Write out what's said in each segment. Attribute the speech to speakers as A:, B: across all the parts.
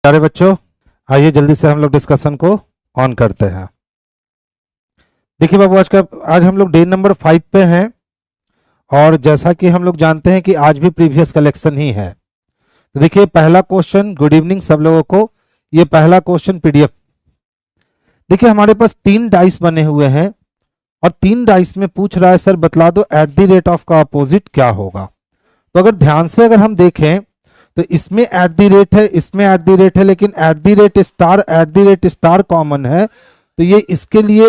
A: प्यारे बच्चों, आइए जल्दी से हम लोग डिस्कशन को ऑन करते हैं। देखिए बाबू, आज हम लोग डे नंबर 5 पे हैं और जैसा कि हम लोग जानते हैं कि आज भी प्रीवियस कलेक्शन ही है। तो देखिए पहला क्वेश्चन, गुड इवनिंग सब लोगों को। ये पहला क्वेश्चन पीडीएफ। देखिए हमारे पास 3 डाइस बने हुए हैं और 3 डाइस में पूछ रहा है सर बतला दो एट द रेट ऑफ का अपोजिट क्या होगा। तो अगर ध्यान से अगर हम देखें तो इसमें एट द रेट है, इसमें एट द रेट है, लेकिन at the rate star common है, तो ये इसके लिए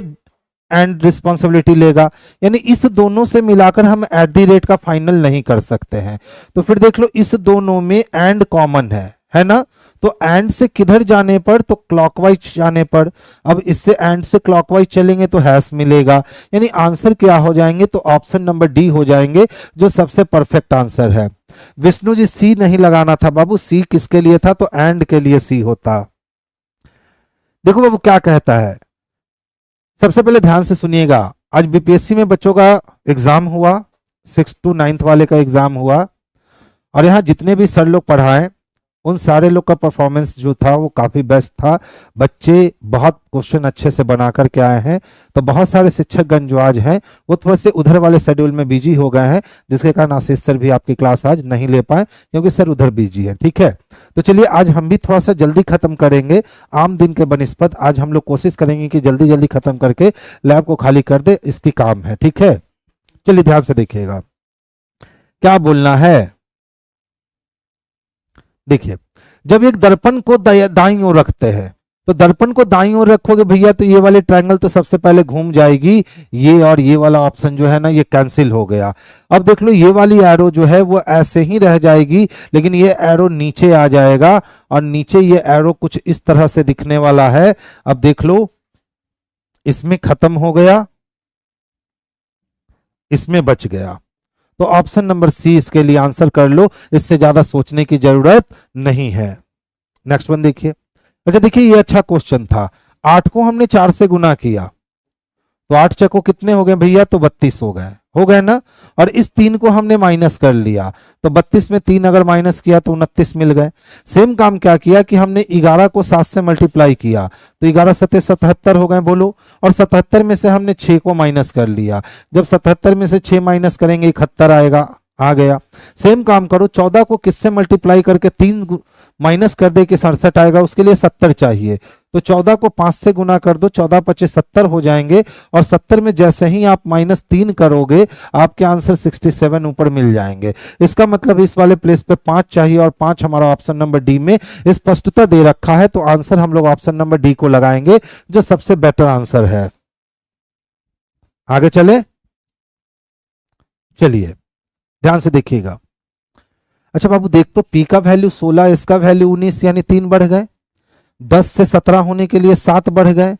A: एंड रिस्पॉन्सिबिलिटी लेगा, यानी इस दोनों से मिलाकर हम एट द रेट का फाइनल नहीं कर सकते हैं। तो फिर देख लो इस दोनों में एंड कॉमन है ना। तो एंड से किधर जाने पर, तो क्लॉकवाइज जाने पर। अब इससे एंड से क्लॉकवाइज चलेंगे तो हैश मिलेगा, यानी आंसर क्या हो जाएंगे, तो ऑप्शन नंबर डी हो जाएंगे जो सबसे परफेक्ट आंसर है। विष्णु जी सी नहीं लगाना था बाबू, सी किसके लिए था, तो एंड के लिए सी होता। देखो बाबू क्या कहता है, सबसे पहले ध्यान से सुनिएगा। आज बीपीएससी में बच्चों का एग्जाम हुआ, 6 to 9 वाले का एग्जाम हुआ, और यहाँ जितने भी सर लोग पढ़ाए उन सारे लोग का परफॉर्मेंस जो था वो काफी बेस्ट था। बच्चे बहुत क्वेश्चन अच्छे से बना करके आए हैं। तो बहुत सारे शिक्षकगण जो आज हैं वो थोड़े से उधर वाले शेड्यूल में बिजी हो गए हैं, जिसके कारण आशीष सर भी आपकी क्लास आज नहीं ले पाए क्योंकि सर उधर बिजी है। ठीक है, तो चलिए आज हम भी थोड़ा सा जल्दी खत्म करेंगे। आम दिन के बनिस्पत आज हम लोग कोशिश करेंगे कि जल्दी जल्दी खत्म करके लैब को खाली कर दे, इसकी काम है। ठीक है, चलिए ध्यान से देखिएगा क्या बोलना है। देखिए जब एक दर्पण को दाईं ओर रखते हैं, तो दर्पण को दाईं ओर रखोगे भैया तो ये वाले ट्रायंगल तो सबसे पहले घूम जाएगी, ये और ये वाला ऑप्शन जो है ना ये कैंसिल हो गया। अब देख लो ये वाली एरो जो है वो ऐसे ही रह जाएगी, लेकिन ये एरो नीचे आ जाएगा और नीचे ये एरो कुछ इस तरह से दिखने वाला है। अब देख लो इसमें खत्म हो गया, इसमें बच गया। तो ऑप्शन नंबर सी इसके लिए आंसर कर लो, इससे ज्यादा सोचने की जरूरत नहीं है। नेक्स्ट वन देखिए। अच्छा देखिए ये अच्छा क्वेश्चन था। 8 को हमने 4 से गुना किया तो 8 चको कितने हो गए भैया, तो 32 हो गए ना। और इस 3 को हमने माइनस कर लिया तो 32 में 3 अगर माइनस किया तो 29 मिल गए। सेम काम क्या किया कि हमने 11 को 7 से मल्टीप्लाई किया तो 11 सत्ते 77 हो गए, बोलो। और 77 में से हमने 6 को माइनस कर लिया, जब 77 में से 6 माइनस करेंगे 71 आएगा, आ गया। सेम काम करो, 14 को किससे मल्टीप्लाई करके 3 माइनस कर दे कि 67 आएगा, उसके लिए 70 चाहिए। तो 14 को 5 से गुना कर दो, 14 पचे 70 हो जाएंगे, और 70 में जैसे ही आप -3 करोगे आपके आंसर 67 ऊपर मिल जाएंगे। इसका मतलब इस वाले प्लेस पे 5 चाहिए और 5 हमारा ऑप्शन नंबर डी में स्पष्टता दे रखा है। तो आंसर हम लोग ऑप्शन नंबर डी को लगाएंगे जो सबसे बेटर आंसर है। आगे चले, चलिए ध्यान से देखिएगा। अच्छा बाबू देख तो पी का वैल्यू 16, इसका वैल्यू 19, यानी 3 बढ़ गए। 10 से 17 होने के लिए 7 बढ़ गए,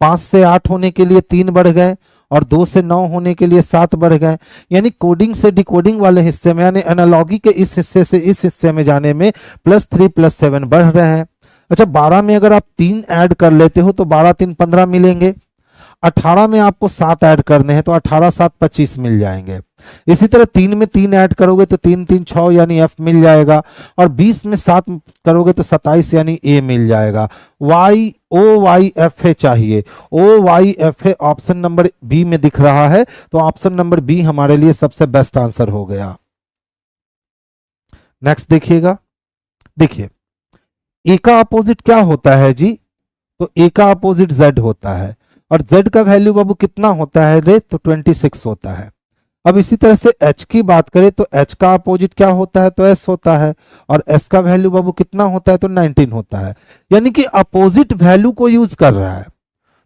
A: 5 से 8 होने के लिए 3 बढ़ गए, और 2 से 9 होने के लिए 7 बढ़ गए। यानी कोडिंग से डिकोडिंग वाले हिस्से में, यानी एनालॉगी के इस हिस्से से इस हिस्से में जाने में +3 +7 बढ़ रहे हैं। अच्छा 12 में अगर आप 3 ऐड कर लेते हो तो 12 3 15 मिलेंगे। 18 में आपको 7 ऐड करने हैं तो 18 7 25 मिल जाएंगे। इसी तरह 3 में 3 ऐड करोगे तो 3 3 6 यानी एफ मिल जाएगा, और 20 में 7 करोगे तो 27 यानी ए मिल जाएगा। Y O Y F A चाहिए, O Y F A option number B में दिख रहा है, तो ऑप्शन नंबर बी हमारे लिए सबसे बेस्ट आंसर हो गया। नेक्स्ट देखिएगा। देखिए ए का अपोजिट क्या होता है जी, तो ए का अपोजिट जेड होता है, और z का वैल्यू बाबू कितना होता है रे, तो 26 होता है। अब इसी तरह से h की बात करें तो h का अपोजिट क्या होता है, तो s होता है, और s का वैल्यू बाबू कितना होता है, तो 19 होता है। यानी कि अपोजिट वैल्यू को यूज कर रहा है।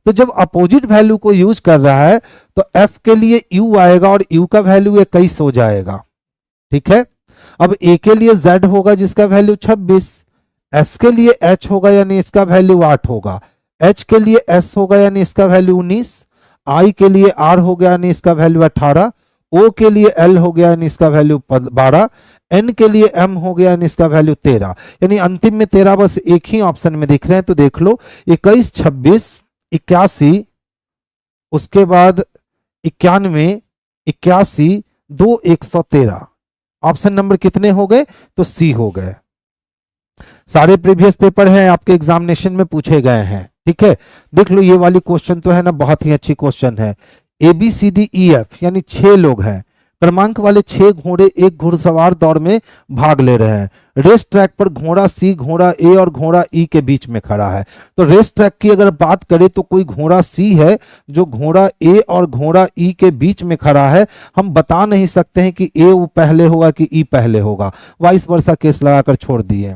A: तो जब अपोजिट वैल्यू को यूज कर रहा है तो f के लिए u आएगा और u का वैल्यू 21 हो जाएगा। ठीक है, अब a के लिए z होगा जिसका वैल्यू 26, s के लिए h होगा यानी इसका वैल्यू 8 होगा, H के लिए S होगा यानी इसका वैल्यू 19, I के लिए R हो गया यानी इसका वैल्यू 18, O के लिए L हो गया यानी इसका वैल्यू 12, N के लिए M हो गया यानी इसका वैल्यू 13, यानी अंतिम में 13 बस एक ही ऑप्शन में दिख रहे हैं। तो देख लो 21 26 81, उसके बाद 91 81 2 113, ऑप्शन नंबर कितने हो गए, तो सी हो गए। सारे प्रीवियस पेपर हैं आपके एग्जामिनेशन में पूछे गए हैं, ठीक है। देख लो ये वाली क्वेश्चन तो है ना, बहुत ही अच्छी क्वेश्चन है। ABCDEF यानी 6 लोग हैं, क्रमांक वाले 6 घोड़े एक घुड़सवार दौड़ में भाग ले रहे हैं। रेस ट्रैक पर घोड़ा C घोड़ा A और घोड़ा E के बीच में खड़ा है। तो रेस ट्रैक की अगर बात करें तो कोई घोड़ा C है जो घोड़ा A और घोड़ा E के बीच में खड़ा है। हम बता नहीं सकते हैं कि A पहले होगा कि E पहले होगा, वाइस वर्सा केस लगाकर छोड़ दिए।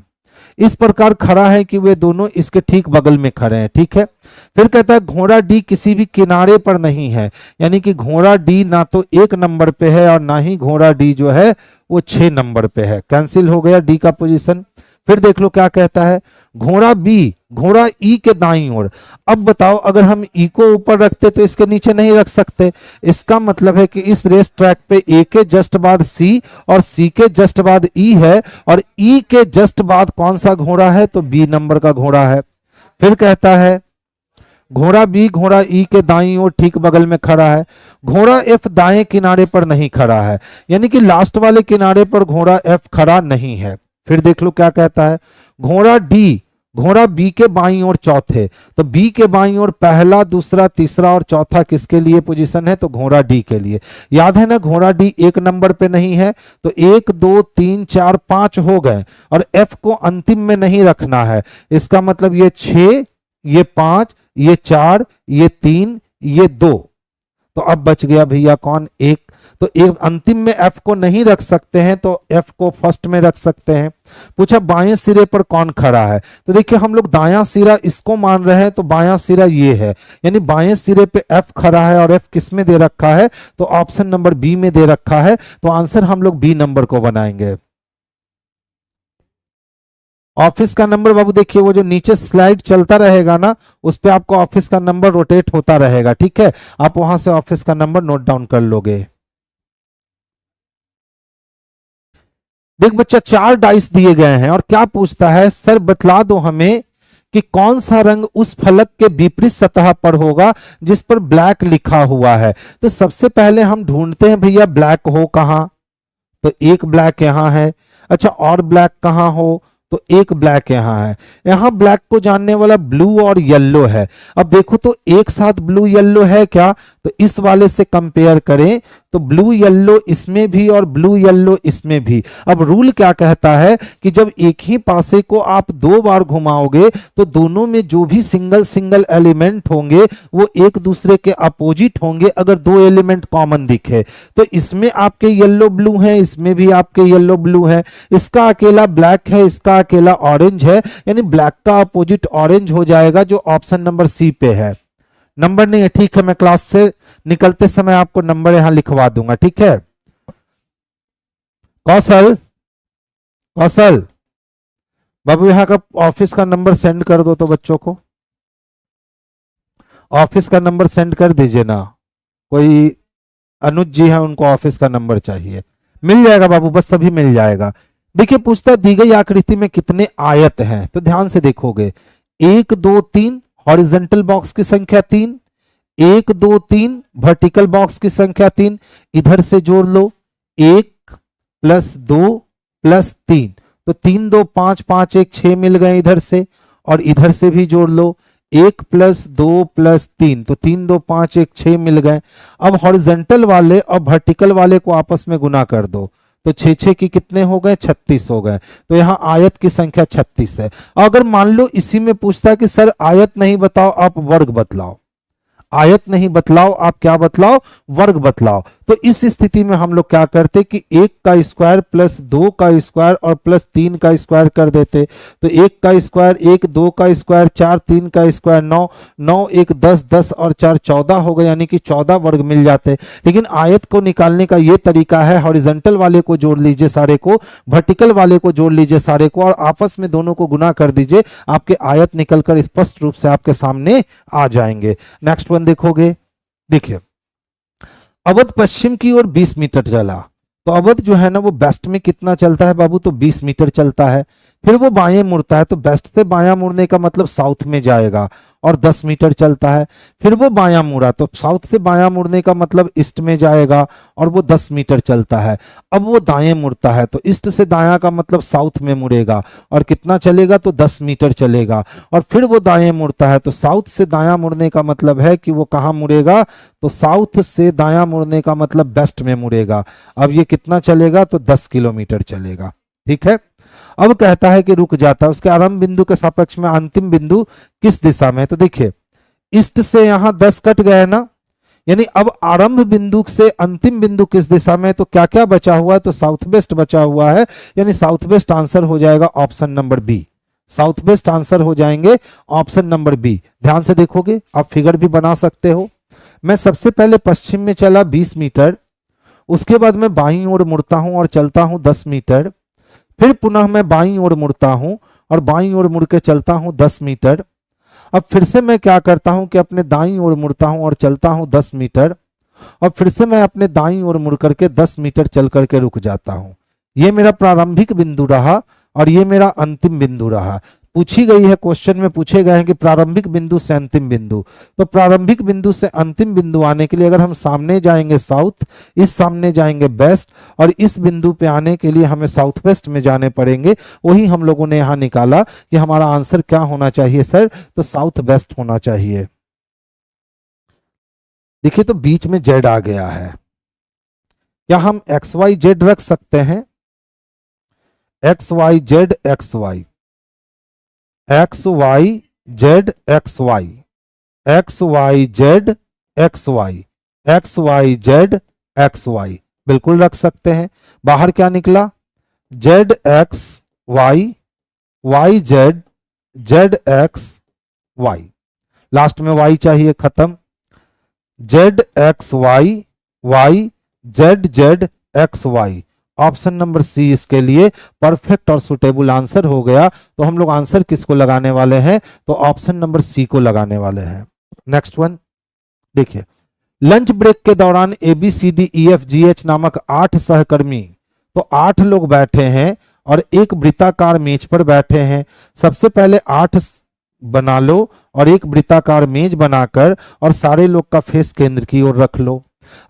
A: इस प्रकार खड़ा है कि वे दोनों इसके ठीक बगल में खड़े हैं, ठीक है। फिर कहता है घोड़ा D किसी भी किनारे पर नहीं है, यानी कि घोड़ा D ना तो 1 नंबर पे है और ना ही घोड़ा D जो है वो 6 नंबर पे है। कैंसिल हो गया D का पोजीशन। फिर देख लो क्या कहता है, घोड़ा B घोड़ा E के दाईं ओर। अब बताओ अगर हम E को ऊपर रखते तो इसके नीचे नहीं रख सकते। इसका मतलब है कि इस रेस ट्रैक पे A के जस्ट बाद C और C के जस्ट बाद E है और E के जस्ट बाद कौन सा घोड़ा है, तो B नंबर का घोड़ा है। फिर कहता है घोड़ा B घोड़ा E के दाईं ओर ठीक बगल में खड़ा है। घोड़ा F दाएं किनारे पर नहीं खड़ा है, यानी कि लास्ट वाले किनारे पर घोड़ा F खड़ा नहीं है। फिर देख लो क्या कहता है, घोड़ा D घोड़ा B के बाईं ओर चौथे। तो B के बाईं ओर पहला दूसरा तीसरा और चौथा किसके लिए पोजीशन है, तो घोड़ा D के लिए। याद है ना घोड़ा D 1 नंबर पे नहीं है, तो 1 2 3 4 5 हो गए और F को अंतिम में नहीं रखना है। इसका मतलब ये 6 ये 5 ये 4 ये 3 ये 2, तो अब बच गया भैया कौन, 1। तो एक अंतिम में F को नहीं रख सकते हैं तो F को फर्स्ट में रख सकते हैं। पूछा बाएं सिरे पर कौन खड़ा है, तो देखिए हम लोग दायां सिरा इसको मान रहे हैं, तो बायां सिरा ये है, यानी बाएं सिरे पे F खड़ा है और F किस में दे रखा है, तो ऑप्शन नंबर B में दे रखा है। तो आंसर हम लोग B नंबर को बनाएंगे। ऑफिस का नंबर बाबू देखिए वो जो नीचे स्लाइड चलता रहेगा ना, उस पे आपको ऑफिस का नंबर रोटेट होता रहेगा, ठीक है। आप वहां से ऑफिस का नंबर नोट डाउन कर लोगे। देख बच्चा 4 डाइस दिए गए हैं और क्या पूछता है, सर बतला दो हमें कि कौन सा रंग उस फलक के विपरीत सतह पर होगा जिस पर ब्लैक लिखा हुआ है। तो सबसे पहले हम ढूंढते हैं भैया ब्लैक हो कहां, तो एक ब्लैक यहां है। अच्छा और ब्लैक कहां हो, तो एक ब्लैक यहां है। यहां ब्लैक को जानने वाला ब्लू और येलो है। अब देखो तो एक साथ ब्लू येलो है क्या, तो इस वाले से कंपेयर करें तो ब्लू येलो इसमें भी और ब्लू येलो इसमें भी। अब रूल क्या कहता है कि जब एक ही पासे को आप 2 बार घुमाओगे तो दोनों में जो भी सिंगल सिंगल एलिमेंट होंगे वो एक दूसरे के अपोजिट होंगे अगर 2 एलिमेंट कॉमन दिखे। तो इसमें आपके येलो ब्लू है, इसमें भी आपके येलो ब्लू है, इसका अकेला ब्लैक है, इसका अकेला ऑरेंज है, यानी ब्लैक का अपोजिट ऑरेंज हो जाएगा जो ऑप्शन नंबर सी पे है। नंबर नहीं है, ठीक है, मैं क्लास से निकलते समय आपको नंबर यहां लिखवा दूंगा, ठीक है। कौशल कौशल बाबू यहाँ का ऑफिस का नंबर सेंड कर दो तो बच्चों को ऑफिस का नंबर सेंड कर दीजिए ना। कोई अनुज जी है उनको ऑफिस का नंबर चाहिए, मिल जाएगा बाबू, बस सभी मिल जाएगा। देखिए पूछता दी गई आकृति में कितने आयत हैं, तो ध्यान से देखोगे 1 2 3 हॉरिजॉन्टल बॉक्स की संख्या 3, 1 2 3 वर्टिकल बॉक्स की संख्या 3, इधर से जोड़ लो 1 + 2 + 3, तो 3 2 5 5 1 6 मिल गए इधर से, और इधर से भी जोड़ लो 1 + 2 + 3, तो 3 2 5 1 6 मिल गए। अब हॉरिजॉन्टल वाले और वर्टिकल वाले को आपस में गुना कर दो, तो 6 6 की कितने हो गए, 36 हो गए। तो यहाँ आयत की संख्या 36 है। अगर मान लो इसी में पूछता है कि सर आयत नहीं बताओ आप वर्ग बतलाओ, आयत नहीं बतलाओ आप क्या बतलाओ, वर्ग बतलाओ, तो इस स्थिति में हम लोग क्या करते कि 1 का स्क्वायर + 2 का स्क्वायर और +3 का स्क्वायर कर देते। तो 1 का स्क्वायर 1, 2 का स्क्वायर 4, 3 का स्क्वायर 9, 9 1 10, 10 और 4 14 हो गए, यानी कि 14 वर्ग मिल जाते। लेकिन आयत को निकालने का ये तरीका है, हॉरिजॉन्टल वाले को जोड़ लीजिए सारे को, वर्टिकल वाले को जोड़ लीजिए सारे को, और आपस में दोनों को गुना कर दीजिए, आपके आयत निकलकर स्पष्ट रूप से आपके सामने आ जाएंगे। नेक्स्ट वन देखोगे, देखिए अवध पश्चिम की ओर 20 मीटर चला, तो अवध जो है ना वो वेस्ट में कितना चलता है बाबू, तो 20 मीटर चलता है। फिर वो बाएं मुड़ता है तो वेस्ट से बायां मुड़ने का मतलब साउथ में जाएगा और 10 मीटर चलता है। फिर वो बायां मुड़ा तो साउथ से बायां मुड़ने का मतलब ईस्ट में जाएगा और वो 10 मीटर चलता है। अब वो दाएं मुड़ता है तो ईस्ट से दायां का मतलब साउथ में मुड़ेगा और कितना चलेगा तो 10 मीटर चलेगा। और फिर वो दाएं मुड़ता है तो साउथ से दायां मुड़ने का मतलब है कि वो कहाँ मुड़ेगा तो साउथ से दायां मुड़ने का मतलब वेस्ट में मुड़ेगा। अब ये कितना चलेगा तो 10 किलोमीटर चलेगा। ठीक है, अब कहता है कि रुक जाता है, उसके आरंभ बिंदु के सापेक्ष में अंतिम बिंदु किस दिशा में। तो देखिए ईस्ट से यहां 10 कट गए ना, यानी अब आरंभ बिंदु से अंतिम बिंदु किस दिशा में, तो क्या क्या बचा हुआ है तो साउथ वेस्ट बचा हुआ है, यानी साउथ वेस्ट आंसर हो जाएगा option number B. South west answer हो जाएंगे ऑप्शन नंबर बी। ध्यान से देखोगे आप फिगर भी बना सकते हो। मैं सबसे पहले पश्चिम में चला 20 मीटर, उसके बाद मैं बाईं ओर मुड़ता हूं और चलता हूं 10 मीटर, फिर पुनः मैं बाईं ओर मुड़ता हूं और बाईं ओर मुड़ के चलता हूं 10 मीटर। अब फिर से मैं क्या करता हूं कि अपने दाईं ओर मुड़ता हूं और चलता हूं 10 मीटर, और फिर से मैं अपने दाईं ओर मुड़ करके 10 मीटर चल करके रुक जाता हूं। ये मेरा प्रारंभिक बिंदु रहा और ये मेरा अंतिम बिंदु रहा। पूछी गई है, क्वेश्चन में पूछे गए हैं कि प्रारंभिक बिंदु से अंतिम बिंदु, तो प्रारंभिक बिंदु से अंतिम बिंदु आने के लिए अगर हम सामने जाएंगे साउथ, इस सामने जाएंगे वेस्ट, और इस बिंदु पे आने के लिए हमें साउथ वेस्ट में जाने पड़ेंगे। वही हम लोगों ने यहां निकाला कि हमारा आंसर क्या होना चाहिए सर, तो साउथ वेस्ट होना चाहिए। देखिए तो बीच में जेड आ गया है, क्या हम एक्स वाई जेड रख सकते हैं? X Y Z X Y, X Y Z X Y, X Y Z X Y, X Y Z X Y, बिल्कुल रख सकते हैं। बाहर क्या निकला? Z X Y, Y Z, Z X Y, last में वाई चाहिए, खत्म। Z X Y, Y Z Z X Y, option number C इसके लिए परफेक्ट और सुटेबल आंसर हो गया। तो हम लोग आंसर किसको लगाने वाले हैं, तो ऑप्शन नंबर सी को लगाने वाले हैं। नेक्स्ट वन देखिए, लंच ब्रेक के दौरान ABCDEFGH नामक 8 सहकर्मी, तो 8 लोग बैठे हैं और एक वृत्ताकार मेज पर बैठे हैं। सबसे पहले 8 बना लो और एक वृत्ताकार मेज बनाकर और सारे लोग का फेस केंद्र की ओर रख लो।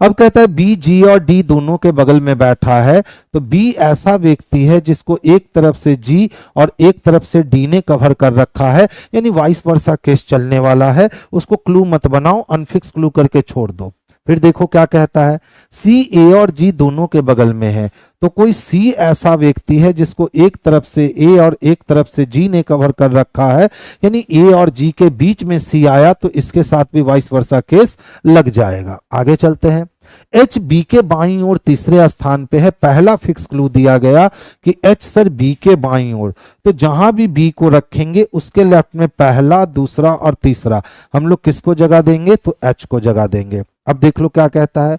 A: अब कहता है बी, जी और डी दोनों के बगल में बैठा है, तो बी ऐसा व्यक्ति है जिसको एक तरफ से जी और एक तरफ से डी ने कवर कर रखा है, यानी वाइस वर्सा केस चलने वाला है। उसको क्लू मत बनाओ, अनफिक्स क्लू करके छोड़ दो। फिर देखो क्या कहता है, सी, ए और जी दोनों के बगल में है, तो कोई सी ऐसा व्यक्ति है जिसको एक तरफ से ए और एक तरफ से जी ने कवर कर रखा है, यानी ए और जी के बीच में सी आया तो इसके साथ भी वाइस वर्सा केस लग जाएगा। आगे चलते हैं। एच बी के बाईं ओर तीसरे स्थान पे है, पहला फिक्स क्लू दिया गया कि एच सर बी के बाईं ओर, तो जहां भी बी को रखेंगे उसके लेफ्ट में पहला, दूसरा और तीसरा, हम लोग किसको जगह देंगे तो एच को जगह देंगे। अब देख लो क्या कहता है,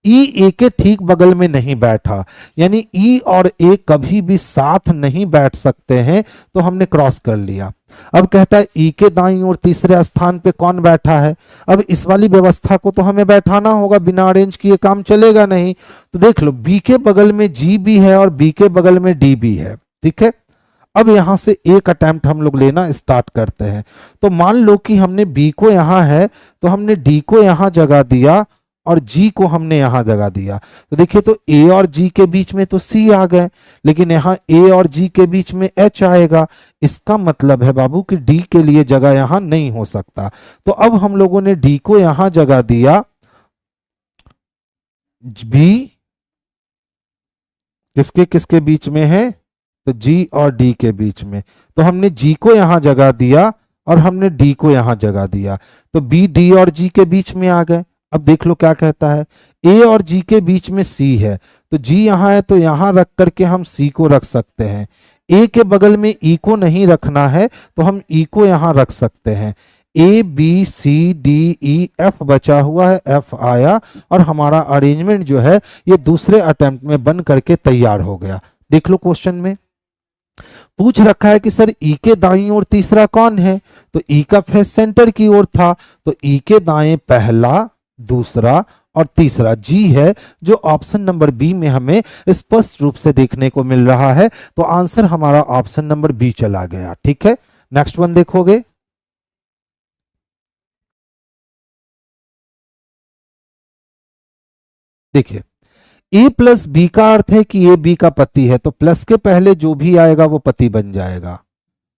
A: ई ए के ठीक बगल में नहीं बैठा, यानी ई और ए कभी भी साथ नहीं बैठ सकते हैं, तो हमने क्रॉस कर लिया। अब कहता है ई के दाईं ओर तीसरे स्थान पे कौन बैठा है, अब इस वाली व्यवस्था को तो हमें बैठाना होगा, बिना अरेंज किए काम चलेगा नहीं। तो देख लो बी के बगल में जी भी है और बी के बगल में डी भी है, ठीक है। अब यहां से एक अटेम्प्ट हम लोग लेना स्टार्ट करते हैं। तो मान लो कि हमने बी को यहां है तो हमने डी को यहां जगह दिया और जी को हमने यहां जगह दिया, तो देखिए तो ए और जी के बीच में तो सी आ गए, लेकिन यहां ए और जी के बीच में एच आएगा। इसका मतलब है बाबू कि डी के लिए जगह यहां नहीं हो सकता। तो अब हम लोगों ने डी को यहां जगह दिया, बी किसके किसके बीच में है, तो जी और डी के बीच में, तो हमने जी को यहां जगह दिया और हमने डी को यहां जगह दिया, तो बी डी और जी के बीच में आ गए। अब देख लो क्या कहता है, ए और जी के बीच में सी है, तो जी यहां है तो यहां रख करके हम सी को रख सकते हैं। ए के बगल में ई को नहीं रखना है तो हम ई को यहां रख सकते हैं। A B C D E F बचा हुआ है, एफ आया और हमारा अरेंजमेंट जो है ये दूसरे अटेम्प्ट में बन करके तैयार हो गया। देख लो क्वेश्चन में पूछ रखा है कि सर ई के दाईं ओर तीसरा कौन है, तो ई का फेस सेंटर की ओर था, तो ई के दाएं पहला, दूसरा और तीसरा जी है, जो ऑप्शन नंबर बी में हमें स्पष्ट रूप से देखने को मिल रहा है। तो आंसर हमारा ऑप्शन नंबर बी चला गया। ठीक है, नेक्स्ट वन देखोगे। देखिए, ए प्लस बी का अर्थ है कि ए बी का पति है, तो प्लस के पहले जो भी आएगा वो पति बन जाएगा।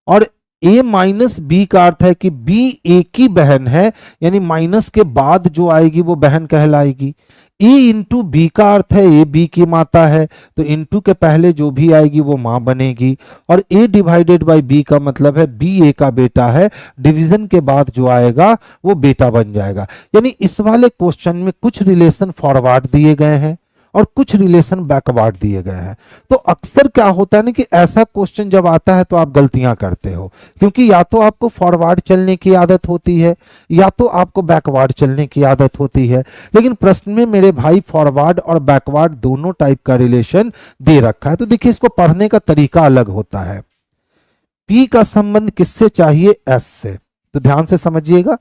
A: और ए माइनस बी का अर्थ है कि बी ए की बहन है, यानी माइनस के बाद जो आएगी वो बहन कहलाएगी। ए इंटू बी का अर्थ है ए बी की माता है, तो इंटू के पहले जो भी आएगी वो मां बनेगी। और ए डिवाइडेड बाय बी का मतलब है बी ए का बेटा है, डिवीजन के बाद जो आएगा वो बेटा बन जाएगा। यानी इस वाले क्वेश्चन में कुछ रिलेशन फॉरवर्ड दिए गए हैं और कुछ रिलेशन बैकवर्ड दिए गए हैं। तो अक्सर क्या होता है ना कि ऐसा क्वेश्चन जब आता है तो आप गलतियां करते हो, क्योंकि या तो आपको फॉरवर्ड चलने की आदत होती है या तो आपको बैकवर्ड चलने की आदत होती है। लेकिन प्रश्न में मेरे भाई फॉरवर्ड और बैकवर्ड दोनों टाइप का रिलेशन दे रखा है। तो देखिए, इसको पढ़ने का तरीका अलग होता है। पी का संबंध किससे चाहिए? एस से। तो ध्यान से समझिएगा,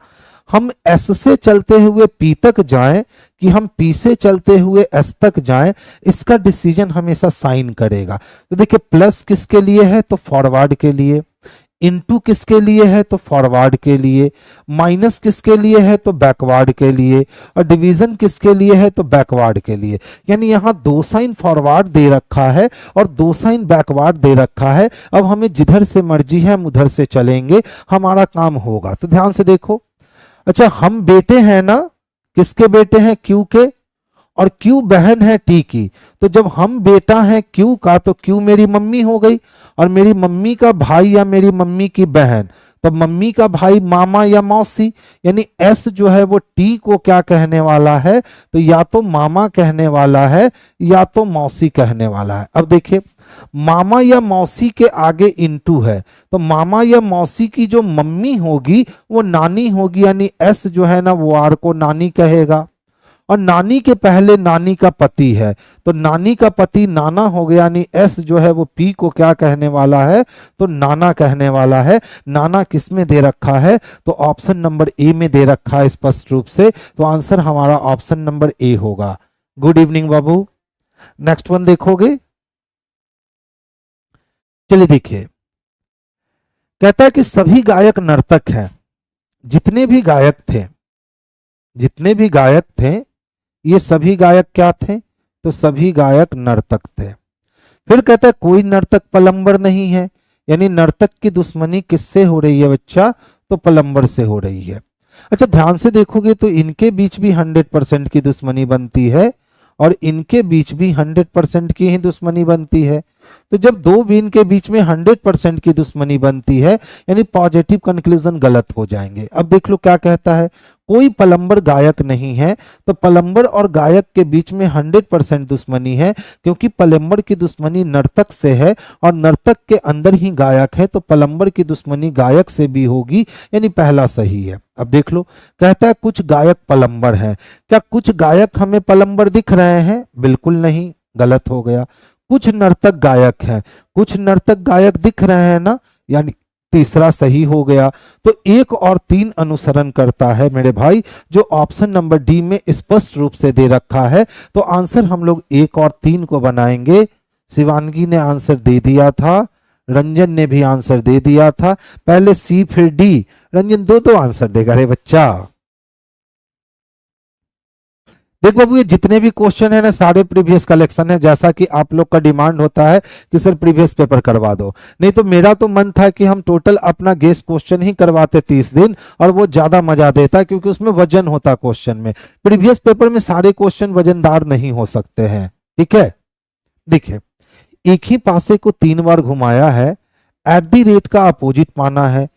A: हम एस से चलते हुए पी तक जाएं कि हम पी से चलते हुए एस तक जाएं, इसका डिसीजन हमेशा साइन करेगा। तो देखिए, प्लस किसके लिए है? तो फॉरवर्ड के लिए। इनटू किसके लिए है? तो फॉरवर्ड के लिए। माइनस किसके लिए है? तो बैकवर्ड के लिए। और डिवीजन किसके लिए है? तो बैकवर्ड के लिए। यानी यहां दो साइन फॉरवर्ड दे रखा है और दो साइन बैकवर्ड दे रखा है। अब हमें जिधर से मर्जी है हम उधर से चलेंगे, हमारा काम होगा। तो ध्यान से देखो, अच्छा हम बेटे हैं ना, किसके बेटे हैं? क्यू के, और क्यू बहन है टी की। तो जब हम बेटा हैं क्यू का, तो क्यू मेरी मम्मी हो गई, और मेरी मम्मी का भाई या मेरी मम्मी की बहन, तो मम्मी का भाई मामा या मौसी। यानी एस जो है वो टी को क्या कहने वाला है? तो या तो मामा कहने वाला है या तो मौसी कहने वाला है। अब देखिए, मामा या मौसी के आगे इनटू है, तो मामा या मौसी की जो मम्मी होगी वो नानी होगी, यानी एस जो है ना वो आर को नानी कहेगा। और नानी के पहले नानी का पति है, तो नानी का पति नाना हो गया, यानी एस जो है वो पी को क्या कहने वाला है? तो नाना कहने वाला है। नाना किस में दे रखा है? तो ऑप्शन नंबर ए में दे रखा है स्पष्ट रूप से। तो आंसर हमारा ऑप्शन नंबर ए होगा। गुड इवनिंग बाबू, नेक्स्ट वन देखोगे। चलिए देखिए, कहता है कि सभी गायक नर्तक हैं। जितने भी गायक थे, जितने भी गायक थे, ये सभी गायक क्या थे? तो सभी गायक नर्तक थे। फिर कहता है कोई नर्तक पलंबर नहीं है, यानी नर्तक की दुश्मनी किससे हो रही है बच्चा? तो पलंबर से हो रही है। अच्छा ध्यान से देखोगे तो इनके बीच भी 100% की दुश्मनी बनती है और इनके बीच भी 100% की ही दुश्मनी बनती है। तो जब दो बीन के बीच में 100% की दुश्मनी बनती है, यानी पॉजिटिव कंक्लूजन गलत हो जाएंगे। अब देख लो क्या कहता है, कोई पलंबर गायक नहीं है। तो पलंबर और गायक के बीच में 100% दुश्मनी है, क्योंकि पलंबर की दुश्मनी नर्तक से है और नर्तक के अंदर ही गायक है, तो पलंबर की दुश्मनी गायक से भी होगी, यानी पहला सही है। अब देख लो, कहता है कुछ गायक पलंबर हैं। क्या कुछ गायक हमें पलंबर दिख रहे हैं? बिल्कुल नहीं, गलत हो गया। कुछ नर्तक गायक हैं, कुछ नर्तक गायक दिख रहे हैं ना, यानी तीसरा सही हो गया। तो 1 और 3 अनुसरण करता है मेरे भाई, जो ऑप्शन नंबर डी में स्पष्ट रूप से दे रखा है। तो आंसर हम लोग 1 और 3 को बनाएंगे। शिवानगी ने आंसर दे दिया था, रंजन ने भी आंसर दे दिया था। पहले सी फिर डी, रंजन दो आंसर देगा रे बच्चा। देख बाबू, ये जितने भी क्वेश्चन है ना सारे प्रीवियस कलेक्शन है, जैसा कि आप लोग का डिमांड होता है कि सर प्रीवियस पेपर करवा दो। नहीं तो मेरा तो मन था कि हम टोटल अपना गेस क्वेश्चन ही करवाते 30 दिन, और वो ज्यादा मजा देता क्योंकि उसमें वजन होता क्वेश्चन में। प्रीवियस पेपर में सारे क्वेश्चन वजनदार नहीं हो सकते हैं। ठीक है, देखिए एक ही पासे को 3 बार घुमाया है, एट दी रेट का अपोजिट पाना है।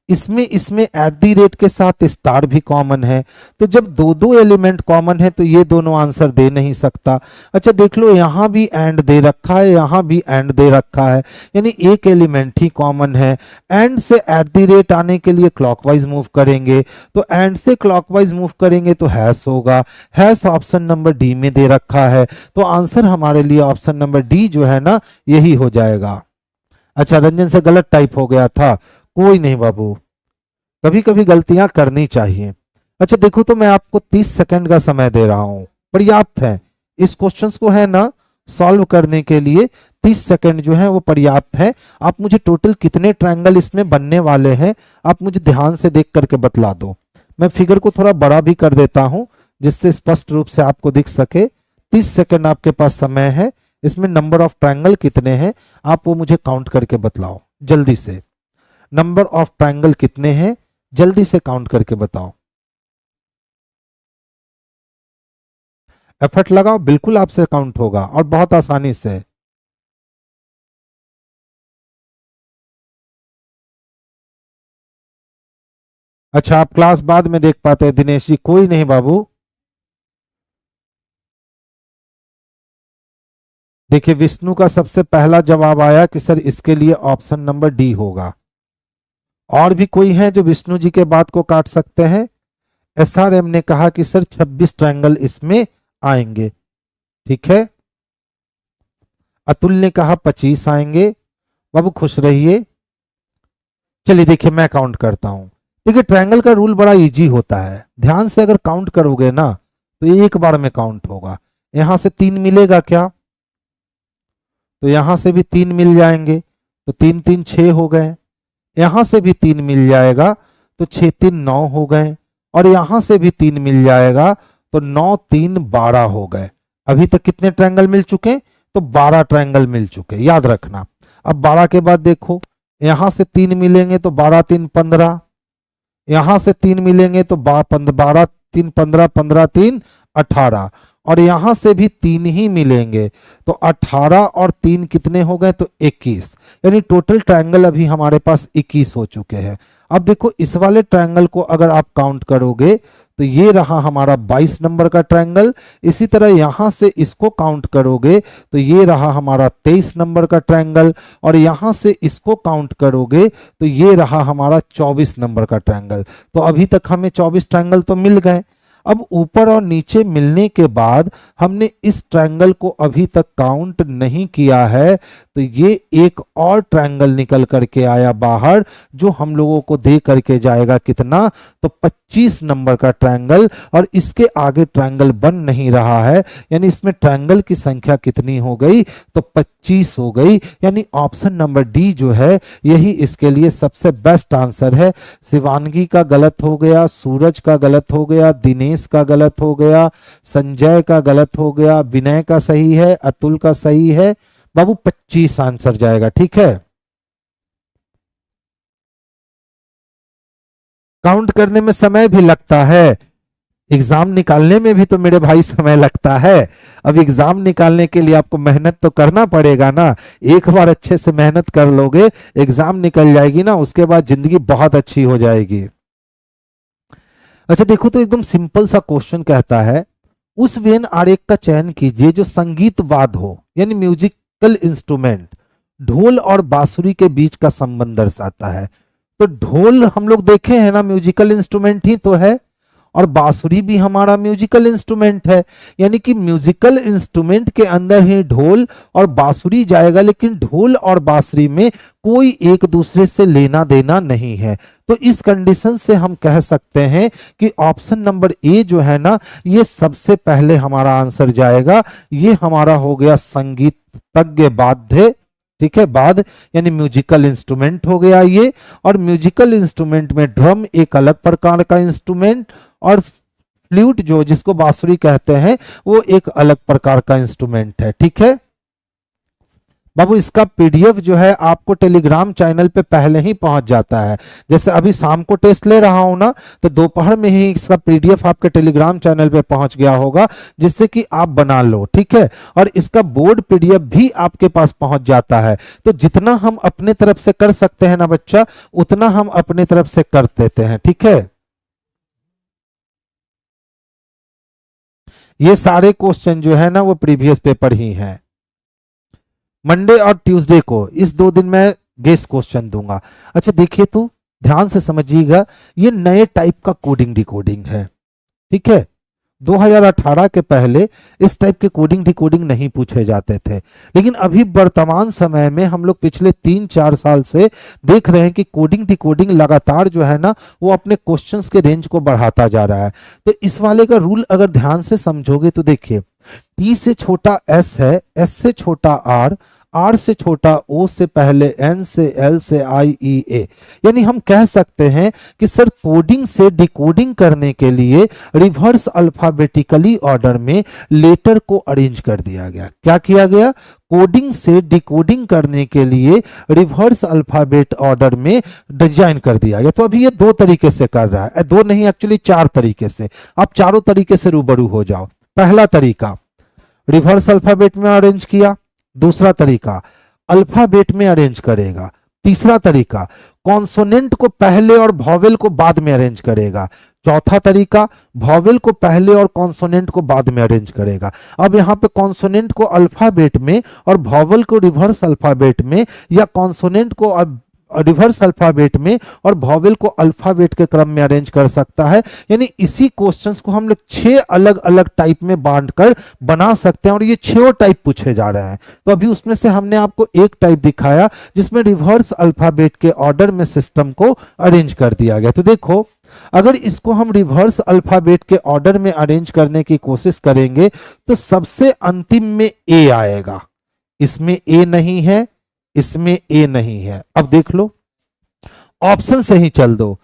A: इसमें एट दी रेट के साथ स्टार भी कॉमन है, तो जब दो एलिमेंट कॉमन है तो ये दोनों आंसर दे नहीं सकता। अच्छा देख लो, यहां भी एंड दे रखा है, यहां भी एंड दे रखा है, यानी एक एलिमेंट ही कॉमन है। एंड से एट दी रेट आने के लिए क्लॉकवाइज मूव करेंगे, तो एंड से क्लॉकवाइज मूव करेंगे तो हैश होगा। हैश ऑप्शन नंबर डी में दे रखा है, तो आंसर हमारे लिए ऑप्शन नंबर डी जो है ना यही हो जाएगा। अच्छा, रंजन से गलत टाइप हो गया था, कोई नहीं बाबू, कभी कभी गलतियां करनी चाहिए। अच्छा देखो, तो मैं आपको 30 सेकंड का समय दे रहा हूं, पर्याप्त है। इस क्वेश्चंस को है ना सॉल्व करने के लिए 30 सेकंड जो है वो पर्याप्त है। आप मुझे टोटल कितने ट्रायंगल इसमें बनने वाले हैं आप मुझे ध्यान से देख करके बतला दो। मैं फिगर को थोड़ा बड़ा भी कर देता हूं जिससे स्पष्ट रूप से आपको दिख सके। 30 सेकंड आपके पास समय है। इसमें नंबर ऑफ ट्रायंगल कितने हैं आप वो मुझे काउंट करके बतलाओ जल्दी से। नंबर ऑफ ट्रायंगल कितने हैं जल्दी से काउंट करके बताओ। एफर्ट लगाओ, बिल्कुल आपसे काउंट होगा और बहुत आसानी से। अच्छा, आप क्लास बाद में देख पाते हैं दिनेश जी? कोई नहीं बाबू। देखिए विष्णु का सबसे पहला जवाब आया कि सर इसके लिए ऑप्शन नंबर डी होगा। और भी कोई है जो विष्णु जी के बात को काट सकते हैं? एसआरएम ने कहा कि सर 26 ट्रायंगल इसमें आएंगे। ठीक है, अतुल ने कहा 25 आएंगे। बाबू खुश रहिए। चलिए देखिए मैं काउंट करता हूं। देखिए ट्रायंगल का रूल बड़ा इजी होता है, ध्यान से अगर काउंट करोगे ना तो एक बार में काउंट होगा। यहां से 3 मिलेगा क्या? तो यहां से भी 3 मिल जाएंगे, तो 3 3 6 हो गए। यहां से भी 3 मिल जाएगा तो 6 3 9 हो गए। और यहां से भी 3 मिल जाएगा तो 9 3 12 हो गए। अभी तक कितने ट्रायंगल मिल चुके? तो 12 ट्रायंगल मिल चुके, याद रखना। अब 12 के बाद देखो, यहां से 3 मिलेंगे तो 12 3 15। यहां से 3 मिलेंगे तो 12 3 15, 15 3 18। और यहां से भी 3 ही मिलेंगे तो 18 और 3 कितने हो गए? तो 21। यानी टोटल ट्रायंगल अभी हमारे पास 21 हो चुके हैं। अब देखो इस वाले ट्रायंगल को अगर आप काउंट करोगे तो ये रहा हमारा 22 नंबर का ट्रायंगल। इसी तरह यहां से इसको काउंट करोगे तो ये रहा हमारा 23 नंबर का ट्रायंगल। और यहां से इसको काउंट करोगे तो ये रहा हमारा 24 नंबर का ट्रायंगल। तो अभी तक हमें 24 ट्रायंगल तो मिल गए। अब ऊपर और नीचे मिलने के बाद हमने इस ट्रायंगल को अभी तक काउंट नहीं किया है, तो ये एक और ट्रायंगल निकल करके आया बाहर जो हम लोगों को दे करके जाएगा कितना? तो 25 नंबर का ट्रायंगल। और इसके आगे ट्रायंगल बन नहीं रहा है, यानी इसमें ट्रायंगल की संख्या कितनी हो गई? तो 25 हो गई। यानी ऑप्शन नंबर डी जो है यही इसके लिए सबसे बेस्ट आंसर है। शिवानगी का गलत हो गया, सूरज का गलत हो गया, दिनेश का गलत हो गया, संजय का गलत हो गया, विनय का सही है, अतुल का सही है। बाबू 25 आंसर जाएगा। ठीक है, काउंट करने में समय भी लगता है, एग्जाम निकालने में भी तो मेरे भाई समय लगता है। अब एग्जाम निकालने के लिए आपको मेहनत तो करना पड़ेगा ना। एक बार अच्छे से मेहनत कर लोगे, एग्जाम निकल जाएगी ना, उसके बाद जिंदगी बहुत अच्छी हो जाएगी। अच्छा देखो, तो एकदम सिंपल सा क्वेश्चन कहता है उस वेन आरेख का चयन कीजिए जो संगीत वाद हो, यानी म्यूजिकल इंस्ट्रूमेंट, ढोल और बांसुरी के बीच का संबंध दर्शाता है। तो ढोल हम लोग देखे हैं ना, म्यूजिकल इंस्ट्रूमेंट ही तो है, और बांसुरी भी हमारा म्यूजिकल इंस्ट्रूमेंट है। यानी कि म्यूजिकल इंस्ट्रूमेंट के अंदर ही ढोल और बांसुरी जाएगा, लेकिन ढोल और बांसुरी में कोई एक दूसरे से लेना देना नहीं है। तो इस कंडीशन से हम कह सकते हैं कि ऑप्शन नंबर ए जो है ना, ये सबसे पहले हमारा आंसर जाएगा। ये हमारा हो गया संगीतज्ञ वाद्य। ठीक है, बाद यानी म्यूजिकल इंस्ट्रूमेंट हो गया ये। और म्यूजिकल इंस्ट्रूमेंट में ड्रम एक अलग प्रकार का इंस्ट्रूमेंट, और फ्लूट जो जिसको बांसुरी कहते हैं वो एक अलग प्रकार का इंस्ट्रूमेंट है। ठीक है बाबू, इसका पीडीएफ जो है आपको टेलीग्राम चैनल पे पहले ही पहुंच जाता है। जैसे अभी शाम को टेस्ट ले रहा हूं ना, तो दोपहर में ही इसका पीडीएफ आपके टेलीग्राम चैनल पे पहुंच गया होगा, जिससे कि आप बना लो। ठीक है, और इसका बोर्ड पीडीएफ भी आपके पास पहुंच जाता है। तो जितना हम अपने तरफ से कर सकते हैं ना बच्चा, उतना हम अपने तरफ से कर देते हैं। ठीक है, ये सारे क्वेश्चन जो है ना वो प्रीवियस पेपर ही हैं। मंडे और ट्यूसडे को इस 2 दिन में गेस क्वेश्चन दूंगा। अच्छा देखिए, तो ध्यान से समझिएगा, ये नए टाइप का कोडिंग डिकोडिंग है। ठीक है, 2018 के पहले इस टाइप के कोडिंग डिकोडिंग नहीं पूछे जाते थे, लेकिन अभी वर्तमान समय में हम लोग पिछले 3-4 साल से देख रहे हैं कि कोडिंग डिकोडिंग लगातार जो है ना वो अपने क्वेश्चंस के रेंज को बढ़ाता जा रहा है। तो इस वाले का रूल अगर ध्यान से समझोगे तो देखिए, टी से छोटा एस है, एस से छोटा आर, आर से छोटा ओ से पहले एन से एल से आई ई ए, यानी हम कह सकते हैं कि सर कोडिंग से डिकोडिंग करने के लिए रिवर्स अल्फाबेटिकली ऑर्डर में लेटर को अरेंज कर दिया गया। क्या किया गया? कोडिंग से डिकोडिंग करने के लिए रिवर्स अल्फाबेट ऑर्डर में डिजाइन कर दिया गया। तो अभी ये 2 तरीके से कर रहा है, 2 नहीं एक्चुअली 4 तरीके से। आप चारों तरीके से रूबरू हो जाओ। पहला तरीका रिवर्स अल्फाबेट में अरेंज किया, दूसरा तरीका अल्फाबेट में अरेंज करेगा, तीसरा तरीका कॉन्सोनेंट को पहले और वॉवेल को बाद में अरेंज करेगा, चौथा तरीका वॉवेल को पहले और कॉन्सोनेंट को बाद में अरेंज करेगा। अब यहाँ पे कॉन्सोनेंट को अल्फाबेट में और वॉवेल को रिवर्स अल्फाबेट में, या कॉन्सोनेंट को रिवर्स अल्फाबेट में और वॉवेल को अल्फाबेट के क्रम में अरेंज कर सकता है। यानी इसी क्वेश्चंस को हम लोग 6 अलग अलग टाइप में बांटकर बना सकते हैं, और ये 6 टाइप पूछे जा रहे हैं। तो अभी उसमें से हमने आपको एक टाइप दिखाया जिसमें रिवर्स अल्फाबेट के ऑर्डर में सिस्टम को अरेंज कर दिया गया। तो देखो, अगर इसको हम रिवर्स अल्फाबेट के ऑर्डर में अरेंज करने की कोशिश करेंगे तो सबसे अंतिम में ए आएगा। इसमें ए नहीं है, इसमें ए नहीं है। अब देख लो, ऑप्शन से ही चल दो।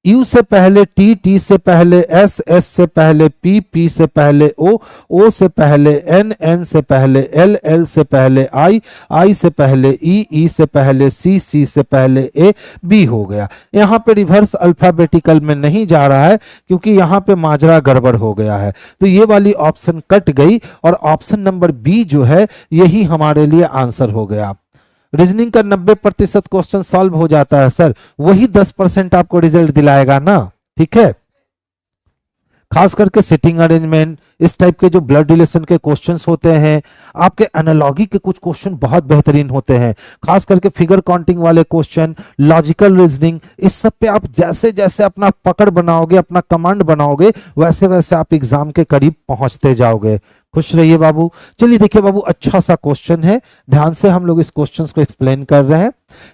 A: यू से पहले टी, टी से पहले एस, एस से पहले पी, पी से पहले ओ, ओ से पहले एन, एन से पहले एल, एल से पहले आई, आई से पहले ई, ई से पहले सी, सी से पहले ए, बी हो गया। यहाँ पे रिवर्स अल्फाबेटिकल में नहीं जा रहा है क्योंकि यहाँ पे माजरा गड़बड़ हो गया है। तो ये वाली ऑप्शन कट गई और ऑप्शन नंबर बी जो है यही हमारे लिए आंसर हो गया। रीजनिंग का 90% क्वेश्चन सॉल्व हो जाता है सर, वही 10% आपको रिजल्ट दिलाएगा ना। ठीक है, खास करके सिटिंग अरेंजमेंट, इस टाइप के जो ब्लड रिलेशन के क्वेश्चंस होते हैं, आपके एनालॉजी के कुछ क्वेश्चन बहुत बेहतरीन होते हैं, खास करके फिगर काउंटिंग वाले क्वेश्चन, लॉजिकल रीजनिंग, इस सब पे आप जैसे जैसे अपना पकड़ बनाओगे, अपना कमांड बनाओगे, वैसे वैसे आप एग्जाम के करीब पहुंचते जाओगे। खुश रहिए बाबू। चलिए देखिए बाबू, अच्छा सा क्वेश्चन है, ध्यान से हम लोग इस क्वेश्चन को एक्सप्लेन कर रहे हैं।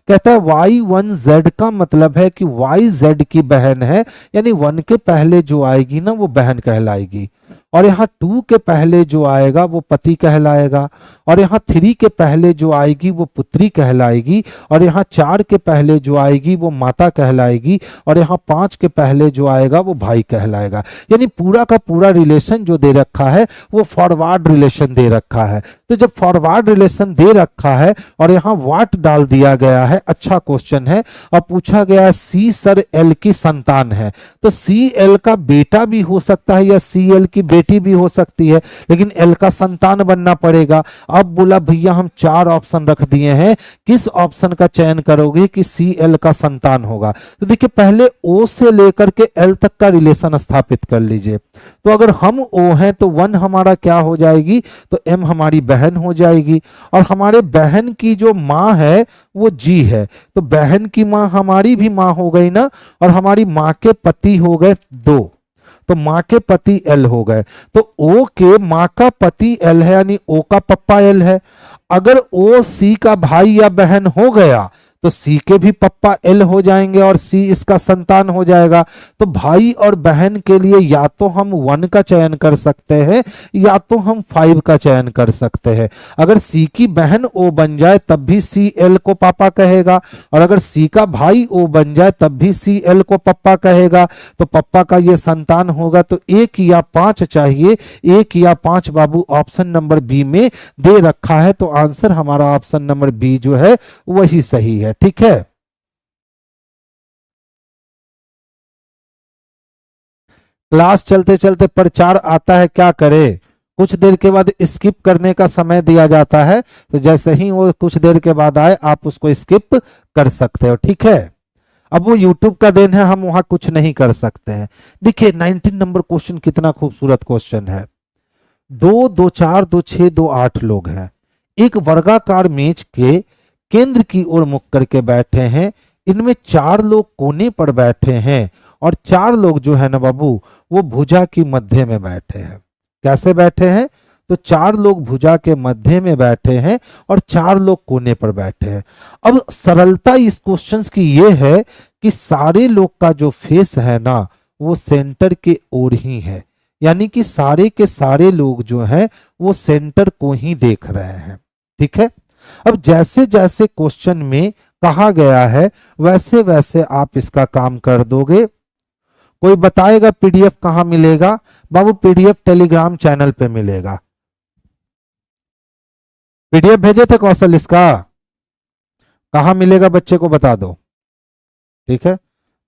A: कहता है y1z का मतलब है कि y z की बहन है, यानी 1 के पहले जो आएगी ना वो बहन कहलाएगी, और यहाँ 2 के पहले जो आएगा वो पति कहलाएगा, और यहाँ 3 के पहले जो आएगी वो पुत्री कहलाएगी, और यहाँ 4 के पहले जो आएगी वो माता कहलाएगी, और यहाँ 5 के पहले जो आएगा वो भाई कहलाएगा। यानी पूरा का पूरा रिलेशन जो दे रखा है वो फॉरवर्ड रिलेशन दे रखा है। तो जब फॉरवर्ड रिलेशन दे रखा है और यहाँ वाट डाल दिया गया है, अच्छा क्वेश्चन है, और पूछा गया है सी सर एल की संतान है, तो सी एल का बेटा भी हो सकता है या सी एल की बेटी भी हो सकती है, लेकिन एल का संतान बनना पड़ेगा। अब बोला भैया हम 4 ऑप्शन रख दिए हैं, किस ऑप्शन का चयन करोगे कि सी एल का संतान होगा? तो देखिए, पहले ओ से लेकर के एल तक का रिलेशन स्थापित कर लीजिए। तो अगर हम ओ हैं तो 1 हमारा क्या हो जाएगी? तो एम हमारी बहन हो जाएगी, और हमारे बहन की जो माँ है वो जी है, तो बहन की माँ हमारी भी माँ हो गई ना, और हमारी माँ के पति हो गए 2, तो माँ के पति एल हो गए। तो ओ के माँ का पति एल है, यानी ओ का पप्पा एल है। अगर ओ सी का भाई या बहन हो गया तो सी के भी पप्पा एल हो जाएंगे और सी इसका संतान हो जाएगा। तो भाई और बहन के लिए या तो हम 1 का चयन कर सकते हैं या तो हम 5 का चयन कर सकते हैं। अगर सी की बहन ओ बन जाए तब भी सी एल को पापा कहेगा, और अगर सी का भाई ओ बन जाए तब भी सी एल को पप्पा कहेगा। तो पप्पा का ये संतान होगा। तो 1 या 5 चाहिए, 1 या 5 बाबू ऑप्शन नंबर बी में दे रखा है। तो आंसर हमारा ऑप्शन नंबर बी जो है वही सही है। ठीक है, क्लास चलते चलते प्रचार आता है, क्या करे, कुछ देर के बाद स्किप करने का समय दिया जाता है, तो जैसे ही वो कुछ देर के बाद आए आप उसको स्किप कर सकते हो। ठीक है, अब वो YouTube का देन है, हम वहां कुछ नहीं कर सकते हैं। देखिए 19 नंबर क्वेश्चन कितना खूबसूरत क्वेश्चन है। 2 2 4 2 6 2 8 लोग हैं, एक वर्गाकार मेज के केंद्र की ओर मुख करके बैठे हैं। इनमें 4 लोग कोने पर बैठे हैं और 4 लोग जो है ना बाबू वो भुजा की मध्य में बैठे हैं। कैसे बैठे हैं? तो 4 लोग भुजा के मध्य में बैठे हैं और 4 लोग कोने पर बैठे हैं। अब सरलता इस क्वेश्चंस की ये है कि सारे लोग का जो फेस है ना वो सेंटर के ओर ही है, यानी कि सारे के सारे लोग जो हैं वो सेंटर को ही देख रहे हैं। ठीक है, अब जैसे जैसे क्वेश्चन में कहा गया है वैसे वैसे आप इसका काम कर दोगे। कोई बताएगा पीडीएफ कहां मिलेगा? बाबू पीडीएफ टेलीग्राम चैनल पे मिलेगा। पीडीएफ भेजे थे कौशल, इसका कहां मिलेगा बच्चे को बता दो। ठीक है,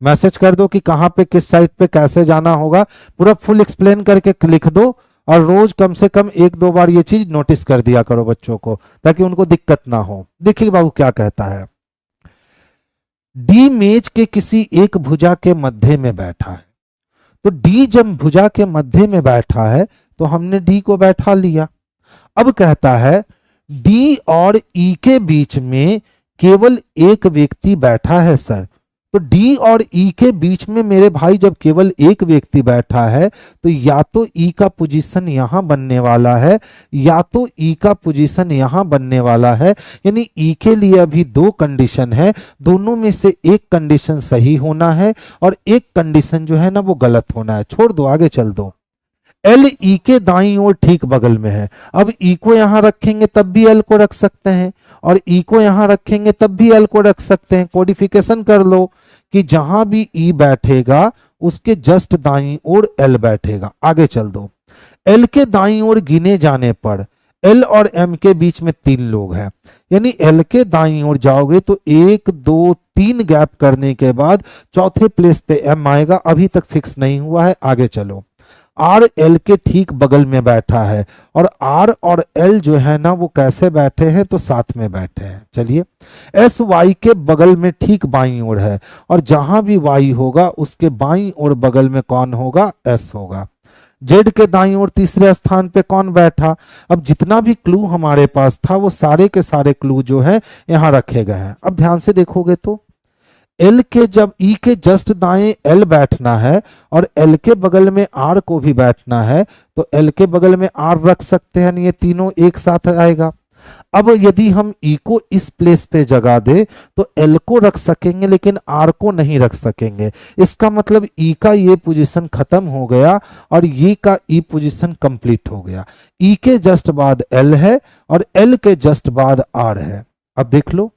A: मैसेज कर दो कि कहां पे किस साइट पे कैसे जाना होगा, पूरा फुल एक्सप्लेन करके लिख दो और रोज कम से कम 1-2 बार ये चीज नोटिस कर दिया करो बच्चों को ताकि उनको दिक्कत ना हो। देखिए बाबू क्या कहता है, डी मेज के किसी एक भुजा के मध्य में बैठा है। तो डी जब भुजा के मध्य में बैठा है तो हमने डी को बैठा लिया। अब कहता है डी और ई के बीच में केवल एक व्यक्ति बैठा है सर। तो डी और ई के बीच में मेरे भाई जब केवल एक व्यक्ति बैठा है तो या तो ई का पोजीशन यहां बनने वाला है या तो ई का पोजीशन यहां बनने वाला है। यानी ई के लिए अभी 2 कंडीशन है, दोनों में से एक कंडीशन सही होना है और एक कंडीशन जो है ना वो गलत होना है। छोड़ दो, आगे चल दो। एल ई के दाईं ओर ठीक बगल में है। अब ई को यहां रखेंगे तब भी एल को रख सकते हैं और ई को यहां रखेंगे तब भी एल को रख सकते हैं। कोडिफिकेशन कर लो कि जहां भी ई बैठेगा उसके जस्ट दाईं ओर एल बैठेगा। आगे चल दो। एल के दाईं ओर गिने जाने पर एल और एम के बीच में 3 लोग हैं, यानी एल के दाईं ओर जाओगे तो 1 2 3 गैप करने के बाद चौथे प्लेस पे एम आएगा। अभी तक फिक्स नहीं हुआ है, आगे चलो। आर एल के ठीक बगल में बैठा है और आर और एल जो है ना वो कैसे बैठे हैं तो साथ में बैठे हैं। चलिए, एस वाई के बगल में ठीक बाईं ओर है और जहां भी वाई होगा उसके बाईं ओर बगल में कौन होगा? एस होगा। जेड के दाईं ओर तीसरे स्थान पे कौन बैठा? अब जितना भी क्लू हमारे पास था वो सारे के सारे क्लू जो है यहां रखे गए हैं। अब ध्यान से देखोगे तो एल के जब ई के जस्ट दाएं एल बैठना है और एल के बगल में आर को भी बैठना है तो एल के बगल में आर रख सकते हैं, ये तीनों एक साथ आएगा। अब यदि हम ई को इस प्लेस पे जगह दे तो एल को रख सकेंगे लेकिन आर को नहीं रख सकेंगे। इसका मतलब ई का ये पोजीशन खत्म हो गया और ये का ई पोजीशन कंप्लीट हो गया। ई के जस्ट बाद एल है और एल के जस्ट बाद आर है। अब देख लो,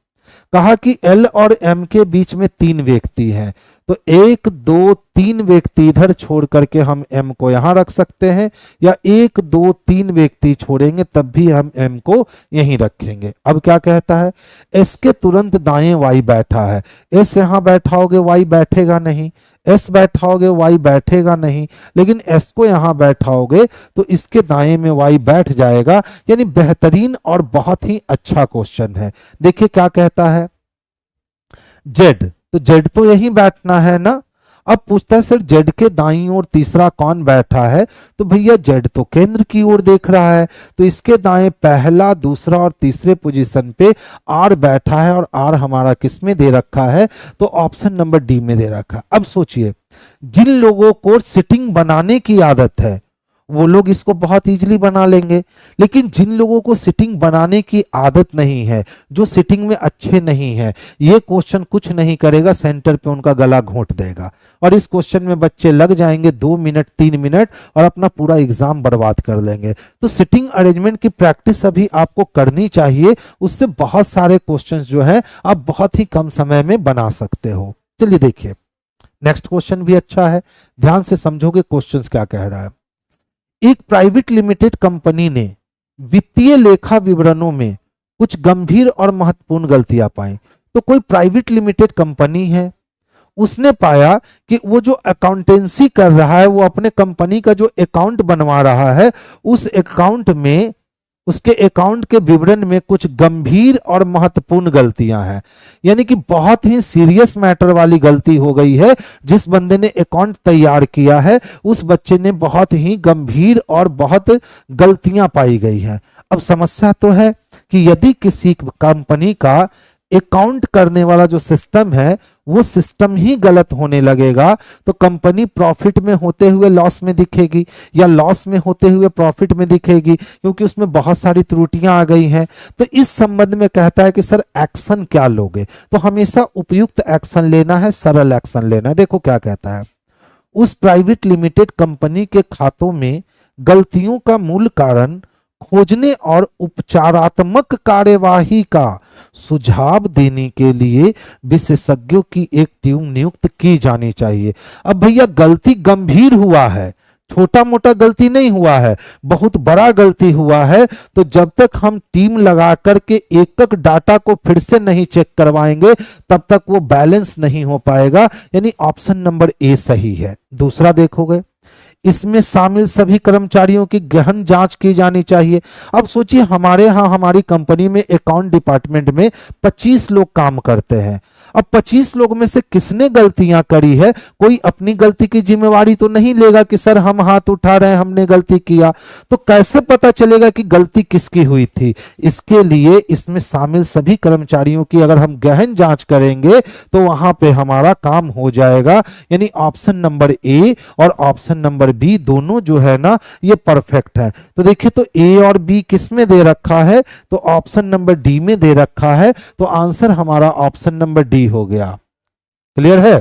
A: कहा कि एल और एम के बीच में 3 व्यक्ति हैं तो 1 2 3 व्यक्ति इधर छोड़ करके हम एम को यहां रख सकते हैं या 1 2 3 व्यक्ति छोड़ेंगे तब भी हम एम को यहीं रखेंगे। अब क्या कहता है, एस के तुरंत दाएं वाई बैठा है। एस यहां बैठाओगे वाई बैठेगा नहीं, एस बैठाओगे वाई बैठेगा नहीं, लेकिन एस को यहां बैठाओगे तो इसके दाएं में वाई बैठ जाएगा। यानी बेहतरीन और बहुत ही अच्छा क्वेश्चन है। देखिए क्या कहता है, जेड, तो जेड तो यहीं बैठना है ना। अब पूछता है सर जेड के दाईं ओर तीसरा कौन बैठा है? तो भैया जेड तो केंद्र की ओर देख रहा है तो इसके दाएं पहला दूसरा और तीसरे पोजीशन पे आर बैठा है और आर हमारा किस में दे रखा है? तो ऑप्शन नंबर डी में दे रखा है। अब सोचिए, जिन लोगों को सिटिंग बनाने की आदत है वो लोग इसको बहुत इजीली बना लेंगे, लेकिन जिन लोगों को सिटिंग बनाने की आदत नहीं है, जो सिटिंग में अच्छे नहीं है, ये क्वेश्चन कुछ नहीं करेगा, सेंटर पे उनका गला घोंट देगा और इस क्वेश्चन में बच्चे लग जाएंगे 2 मिनट 3 मिनट और अपना पूरा एग्जाम बर्बाद कर लेंगे। तो सिटिंग अरेंजमेंट की प्रैक्टिस अभी आपको करनी चाहिए, उससे बहुत सारे क्वेश्चन जो है आप बहुत ही कम समय में बना सकते हो। चलिए देखिए, नेक्स्ट क्वेश्चन भी अच्छा है, ध्यान से समझोगे क्वेश्चन क्या कह रहा है। एक प्राइवेट लिमिटेड कंपनी ने वित्तीय लेखा विवरणों में कुछ गंभीर और महत्वपूर्ण गलतियां पाई। तो कोई प्राइवेट लिमिटेड कंपनी है, उसने पाया कि वो जो अकाउंटेंसी कर रहा है, वो अपने कंपनी का जो अकाउंट बनवा रहा है, उस अकाउंट में, उसके अकाउंट के विवरण में कुछ गंभीर और महत्वपूर्ण गलतियां हैं। यानी कि बहुत ही सीरियस मैटर वाली गलती हो गई है। जिस बंदे ने अकाउंट तैयार किया है उस बच्चे ने बहुत ही गंभीर और बहुत गलतियां पाई गई हैं। अब समस्या तो है कि यदि किसी कंपनी का अकाउंट करने वाला जो सिस्टम है वो सिस्टम ही गलत होने लगेगा तो कंपनी प्रॉफिट में होते हुए लॉस में दिखेगी या लॉस में होते हुए प्रॉफिट में दिखेगी, क्योंकि उसमें बहुत सारी त्रुटियां आ गई हैं। तो इस संबंध में कहता है कि सर एक्शन क्या लोगे, तो हमेशा उपयुक्त एक्शन लेना है, सरल एक्शन लेना है। देखो क्या कहता है, उस प्राइवेट लिमिटेड कंपनी के खातों में गलतियों का मूल कारण खोजने और उपचारात्मक कार्यवाही का सुझाव देने के लिए विशेषज्ञों की एक टीम नियुक्त की जानी चाहिए। अब भैया गलती गंभीर हुआ है, छोटा मोटा गलती नहीं हुआ है, बहुत बड़ा गलती हुआ है, तो जब तक हम टीम लगा करके एक एक डाटा को फिर से नहीं चेक करवाएंगे तब तक वो बैलेंस नहीं हो पाएगा। यानी ऑप्शन नंबर ए सही है। दूसरा देखोगे, इसमें शामिल सभी कर्मचारियों की गहन जांच की जानी चाहिए। अब सोचिए हमारे यहाँ हमारी कंपनी में अकाउंट डिपार्टमेंट में 25 लोग काम करते हैं। अब 25 लोग में से किसने गलतियां करी है, कोई अपनी गलती की जिम्मेवारी तो नहीं लेगा कि सर हम हाथ उठा रहे हैं हमने गलती किया, तो कैसे पता चलेगा कि गलती किसकी हुई थी। इसके लिए इसमें शामिल सभी कर्मचारियों की अगर हम गहन जांच करेंगे तो वहां पे हमारा काम हो जाएगा। यानी ऑप्शन नंबर ए और ऑप्शन नंबर बी दोनों जो है ना ये परफेक्ट है। तो देखिए तो ए और बी किस में दे रखा है, तो ऑप्शन नंबर डी में दे रखा है, तो आंसर हमारा ऑप्शन नंबर डी हो गया। क्लियर है?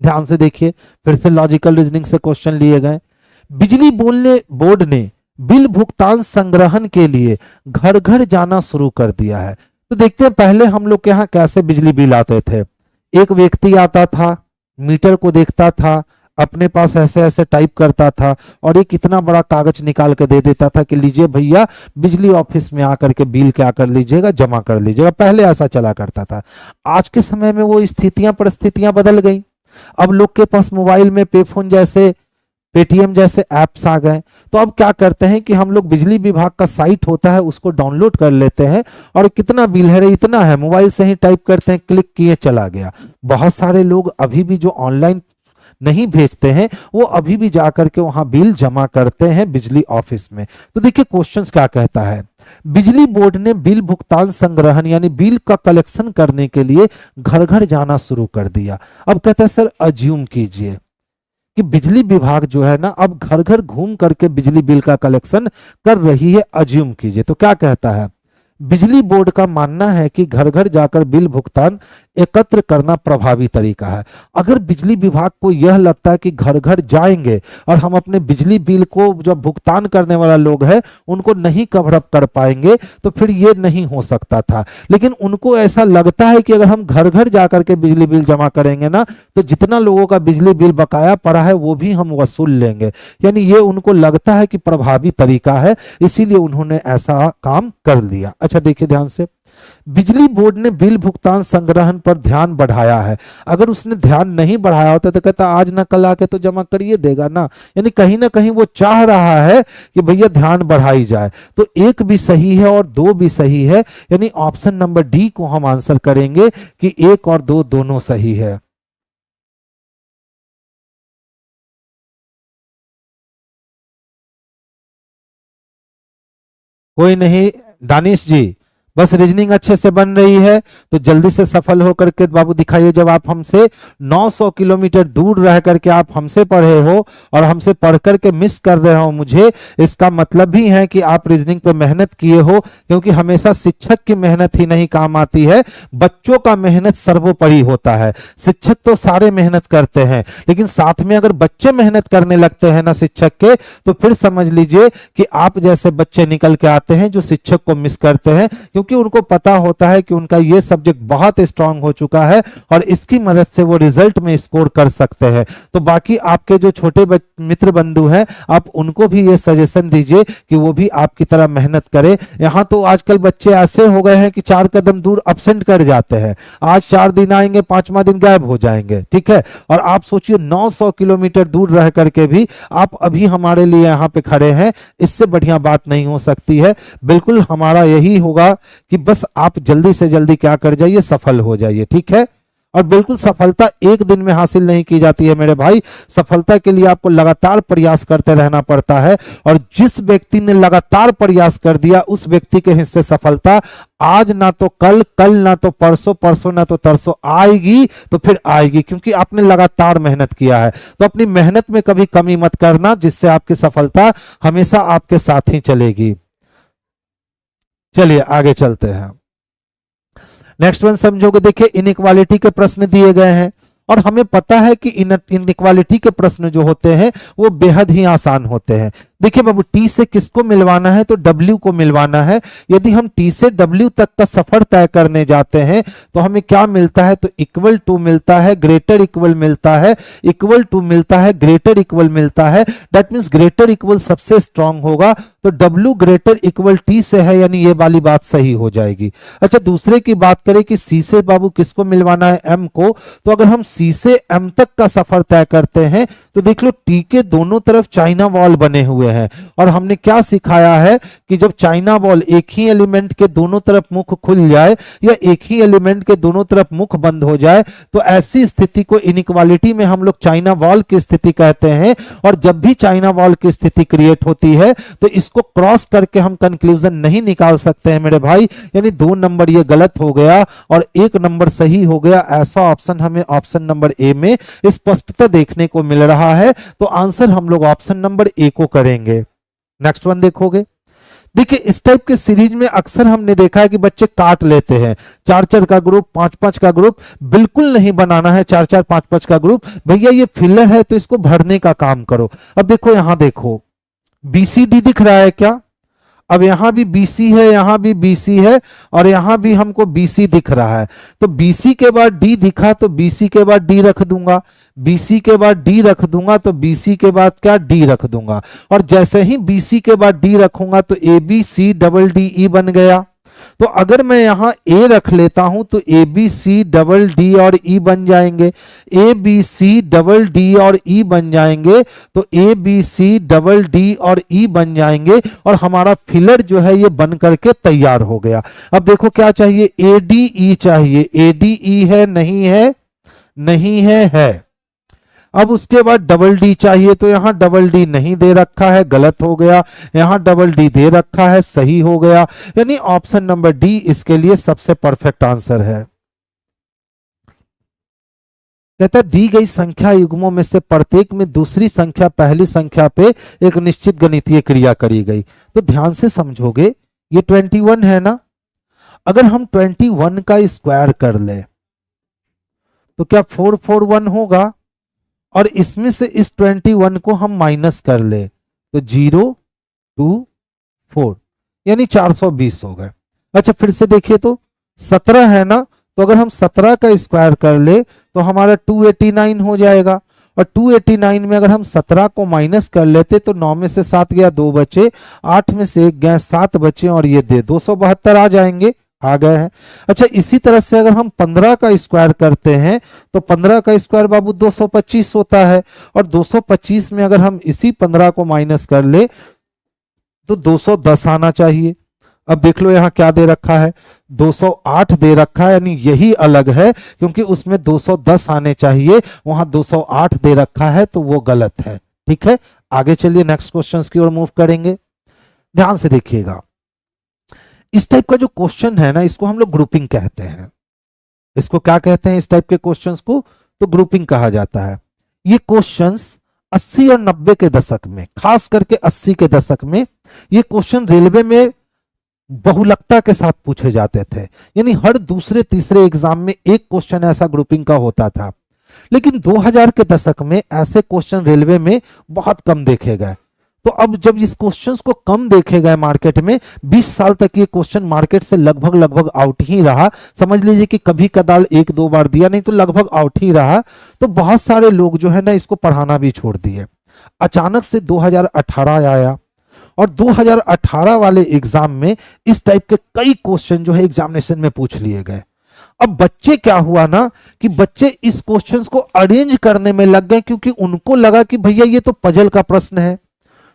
A: ध्यान से देखिए, फिर से लॉजिकल रीजनिंग से क्वेश्चन लिए गए। बिजली बोर्ड ने बिल भुगतान संग्रहण के लिए घर घर जाना शुरू कर दिया है। तो देखते हैं पहले हम लोग के यहाँ कैसे बिजली बिल आते थे। एक व्यक्ति आता था, मीटर को देखता था, अपने पास ऐसे ऐसे टाइप करता था और एक इतना बड़ा कागज निकाल के दे देता था कि लीजिए भैया बिजली ऑफिस में आकर के बिल क्या कर लीजिएगा, जमा कर लीजिएगा। पहले ऐसा चला करता था। आज के समय में वो स्थितियां परिस्थितियां बदल गई। अब लोग के पास मोबाइल में पेफोन जैसे पेटीएम जैसे ऐप्स आ गए, तो अब क्या करते हैं कि हम लोग बिजली विभाग का साइट होता है उसको डाउनलोड कर लेते हैं और कितना बिल है रे इतना है, मोबाइल से ही टाइप करते हैं, क्लिक किए चला गया। बहुत सारे लोग अभी भी जो ऑनलाइन नहीं भेजते हैं वो अभी भी जाकर के वहां बिल जमा करते हैं बिजली ऑफिस में। तो देखिए क्वेश्चंस क्या कहता है, बिजली बोर्ड ने बिल भुगतान संग्रहण यानी बिल का कलेक्शन करने के लिए घर घर जाना शुरू कर दिया। अब कहता है सर अज्यूम कीजिए कि बिजली विभाग जो है ना अब घर घर घूम करके बिजली बिल का कलेक्शन कर रही है। अज्यूम कीजिए, तो क्या कहता है, बिजली बोर्ड का मानना है कि घर घर जाकर बिल भुगतान एकत्र करना प्रभावी तरीका है। अगर बिजली विभाग को यह लगता है कि घर घर जाएंगे और हम अपने बिजली बिल को जो भुगतान करने वाला लोग है उनको नहीं कवर अप कर पाएंगे तो फिर ये नहीं हो सकता था। लेकिन उनको ऐसा लगता है कि अगर हम घर घर जाकर के बिजली बिल जमा करेंगे ना तो जितना लोगों का बिजली बिल बकाया पड़ा है वो भी हम वसूल लेंगे। यानी ये उनको लगता है कि प्रभावी तरीका है, इसीलिए उन्होंने ऐसा काम कर लिया। अच्छा देखिए ध्यान से, बिजली बोर्ड ने बिल भुगतान संग्रहण पर ध्यान बढ़ाया है। अगर उसने ध्यान नहीं बढ़ाया होता तो कहता आज ना कल आके तो जमा करिए देगा ना। यानी कहीं ना कहीं वो चाह रहा है कि भैया ध्यान बढ़ाई जाए। तो एक भी सही है और दो भी सही है, यानी ऑप्शन नंबर डी को हम आंसर करेंगे कि एक और दो दोनों सही है। कोई नहीं दानिश जी, बस रीजनिंग अच्छे से बन रही है तो जल्दी से सफल होकर के बाबू दिखाइए। जब आप हमसे 900 किलोमीटर दूर रह करके आप हमसे पढ़े हो और हमसे पढ़ करके मिस कर रहे हो मुझे, इसका मतलब भी है कि आप रीजनिंग पे मेहनत किए हो। क्योंकि हमेशा शिक्षक की मेहनत ही नहीं काम आती है, बच्चों का मेहनत सर्वोपरि होता है। शिक्षक तो सारे मेहनत करते हैं लेकिन साथ में अगर बच्चे मेहनत करने लगते हैं ना शिक्षक के, तो फिर समझ लीजिए कि आप जैसे बच्चे निकल के आते हैं जो शिक्षक को मिस करते हैं, क्योंकि उनको पता होता है कि उनका ये सब्जेक्ट बहुत स्ट्रांग हो चुका है और इसकी मदद से वो रिजल्ट में स्कोर कर सकते हैं। तो बाकी आपके जो छोटे मित्र बंधु हैं आप उनको भी ये सजेशन दीजिए कि वो भी आपकी तरह मेहनत करें। यहाँ तो आजकल बच्चे ऐसे हो गए हैं कि 4 कदम दूर अब्सेंट कर जाते हैं, आज 4 दिन आएंगे 5वां दिन गायब हो जाएंगे। ठीक है, और आप सोचिए 900 किलोमीटर दूर रह करके भी आप अभी हमारे लिए यहाँ पे खड़े हैं, इससे बढ़िया बात नहीं हो सकती है। बिल्कुल हमारा यही होगा कि बस आप जल्दी से जल्दी क्या कर जाइए, सफल हो जाइए। ठीक है, और बिल्कुल सफलता एक दिन में हासिल नहीं की जाती है मेरे भाई। सफलता के लिए आपको लगातार प्रयास करते रहना पड़ता है, और जिस व्यक्ति ने लगातार प्रयास कर दिया उस व्यक्ति के हिस्से सफलता आज ना तो कल, कल ना तो परसों, परसों ना तो तरसों आएगी, तो फिर आएगी, क्योंकि आपने लगातार मेहनत किया है। तो अपनी मेहनत में कभी कमी मत करना, जिससे आपकी सफलता हमेशा आपके साथ ही चलेगी। चलिए आगे चलते हैं। नेक्स्ट वन समझोगे, देखिए इनइक्वालिटी के प्रश्न दिए गए हैं, और हमें पता है कि इनइक्वालिटी के प्रश्न जो होते हैं वो बेहद ही आसान होते हैं। देखिए बाबू, टी से किसको मिलवाना है, तो डब्ल्यू को मिलवाना है। यदि हम टी से डब्ल्यू तक का सफर तय करने जाते हैं तो हमें क्या मिलता है, तो इक्वल टू मिलता है, ग्रेटर इक्वल मिलता है, इक्वल टू मिलता है, ग्रेटर इक्वल मिलता है। दैट मींस ग्रेटर इक्वल सबसे स्ट्रांग होगा, तो डब्ल्यू ग्रेटर इक्वल टी से है, यानी ये वाली बात सही हो जाएगी। अच्छा, दूसरे की बात करें कि सी से बाबू किसको मिलवाना है, एम को, तो अगर हम सी से एम तक का सफर तय करते हैं तो देख लो टी के दोनों तरफ चाइना वॉल बने हुए हैं, और हमने क्या सिखाया है कि जब चाइना वॉल एक ही एलिमेंट के दोनों तरफ मुख खुल जाए या एक ही एलिमेंट के दोनों तरफ मुख बंद हो जाए, तो ऐसी स्थिति को इनइक्वालिटी में हम लोग चाइना वॉल की स्थिति कहते हैं। और जब भी चाइना वॉल की स्थिति क्रिएट होती है तो इसको क्रॉस करके हम कंक्लूजन नहीं निकाल सकते हैं मेरे भाई, यानी 2 नंबर ये गलत हो गया और 1 नंबर सही हो गया। ऐसा ऑप्शन हमें ऑप्शन नंबर ए में स्पष्टता देखने को मिल रहा है, तो आंसर हम लोग ऑप्शन नंबर ए को करेंगे। नेक्स्ट वन देखोगे, देखिए इस टाइप के सीरीज में अक्सर हमने देखा है कि बच्चे काट लेते हैं 4-4 का ग्रुप, 5-5 का ग्रुप। बिल्कुल नहीं बनाना है 4-4 5-5 का ग्रुप, भैया ये फिलर है तो इसको भरने का काम करो। अब देखो यहां देखो बीसीडी दिख रहा है क्या, अब यहां भी बीसी है, यहां भी बीसी है, और यहां भी हमको बीसी दिख रहा है। तो बीसी के बाद डी दिखा तो बीसी के बाद डी रख दूंगा, बीसी के बाद डी रख दूंगा तो बीसी के बाद क्या, डी रख दूंगा। और जैसे ही बीसी के बाद डी रखूंगा तो A B C double D E बन गया। तो अगर मैं यहां ए रख लेता हूं तो A B C double D और ई बन जाएंगे, A B C double D और ई बन जाएंगे, तो A B C double D और ई बन जाएंगे, और हमारा फिलर जो है ये बन करके तैयार हो गया। अब देखो क्या चाहिए, ए डी ई चाहिए, ए डी ई है, नहीं है, नहीं है। अब उसके बाद डबल डी चाहिए, तो यहां डबल डी नहीं दे रखा है, गलत हो गया। यहां डबल डी दे रखा है, सही हो गया। यानी ऑप्शन नंबर डी इसके लिए सबसे परफेक्ट आंसर है। कहता है दी गई संख्या युग्मों में से प्रत्येक में दूसरी संख्या पहली संख्या पे एक निश्चित गणितीय क्रिया करी गई। तो ध्यान से समझोगे, ये 21 है ना, अगर हम 21 का स्क्वायर कर ले तो क्या 441 होगा, और इसमें से इस 21 को हम माइनस कर ले तो 0 2 4 यानी 420 हो गए। अच्छा फिर से देखिए तो 17 है ना, तो अगर हम 17 का स्क्वायर कर ले तो हमारा 289 हो जाएगा, और 289 में अगर हम 17 को माइनस कर लेते तो 9 में से 7 गया, 2 बचे, 8 में से 1 गया, 7 बचे, और ये दे 272 आ जाएंगे, आ गए हैं। अच्छा इसी तरह से अगर हम 15 का स्क्वायर करते हैं तो 15 का स्क्वायर बाबू 225 होता है, और 225 में अगर हम इसी 15 को माइनस कर ले तो 210 आना चाहिए। अब देख लो यहां क्या दे रखा है, 208 दे रखा है, यानी यही अलग है क्योंकि उसमें 210 आने चाहिए, वहां 208 दे रखा है, तो वो गलत है। ठीक है, आगे चलिए नेक्स्ट क्वेश्चंस की ओर मूव करेंगे। ध्यान से देखिएगा, इस टाइप का जो क्वेश्चन है ना, इसको हम लोग ग्रुपिंग कहते हैं। इसको क्या कहते हैं, इस टाइप के क्वेश्चंस को तो ग्रुपिंग कहा जाता है। ये क्वेश्चंस 80 और 90 के दशक में, खास करके 80 के दशक में ये क्वेश्चन रेलवे में बहुलकता के साथ पूछे जाते थे, यानी हर दूसरे तीसरे एग्जाम में एक क्वेश्चन ऐसा ग्रुपिंग का होता था। लेकिन 2000 के दशक में ऐसे क्वेश्चन रेलवे में बहुत कम देखे गए। तो अब जब इस क्वेश्चंस को कम देखे गए मार्केट में, 20 साल तक ये क्वेश्चन मार्केट से लगभग आउट ही रहा। समझ लीजिए कि कभी कदाल 1-2 बार दिया, नहीं तो लगभग आउट ही रहा। तो बहुत सारे लोग जो है ना इसको पढ़ाना भी छोड़ दिए। अचानक से 2018 आया, और 2018 वाले एग्जाम में इस टाइप के कई क्वेश्चन जो है एग्जामिनेशन में पूछ लिए गए। अब बच्चे क्या हुआ ना कि बच्चे इस क्वेश्चंस को अरेंज करने में लग गए, क्योंकि उनको लगा कि भैया ये तो पजल का प्रश्न है।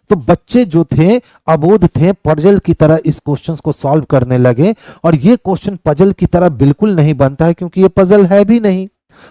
A: तो बच्चे जो थे अबोध थे, पजल की तरह इस क्वेश्चंस को सॉल्व करने लगे, और ये क्वेश्चन पजल की तरह बिल्कुल नहीं बनता है क्योंकि ये पजल है भी नहीं।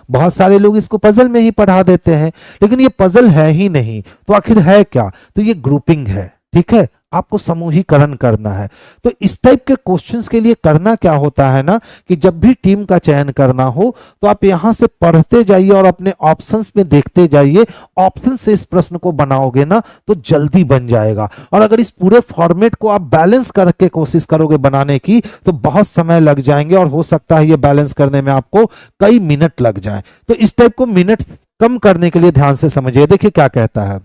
A: बहुत सारे लोग इसको पजल में ही पढ़ा देते हैं, लेकिन ये पजल है ही नहीं, तो आखिर है क्या? तो ये ग्रुपिंग है। ठीक है, आपको समूहीकरण करना है। तो इस टाइप के क्वेश्चंस के लिए करना क्या होता है ना, कि जब भी टीम का चयन करना हो तो आप यहां से पढ़ते जाइए और अपने ऑप्शंस में देखते जाइए। ऑप्शन से इस प्रश्न को बनाओगे ना तो जल्दी बन जाएगा। और अगर इस पूरे फॉर्मेट को आप बैलेंस करके कोशिश करोगे बनाने की तो बहुत समय लग जाएंगे, और हो सकता है ये बैलेंस करने में आपको कई मिनट लग जाए। तो इस टाइप को मिनट कम करने के लिए ध्यान से समझिए। देखिए क्या कहता है,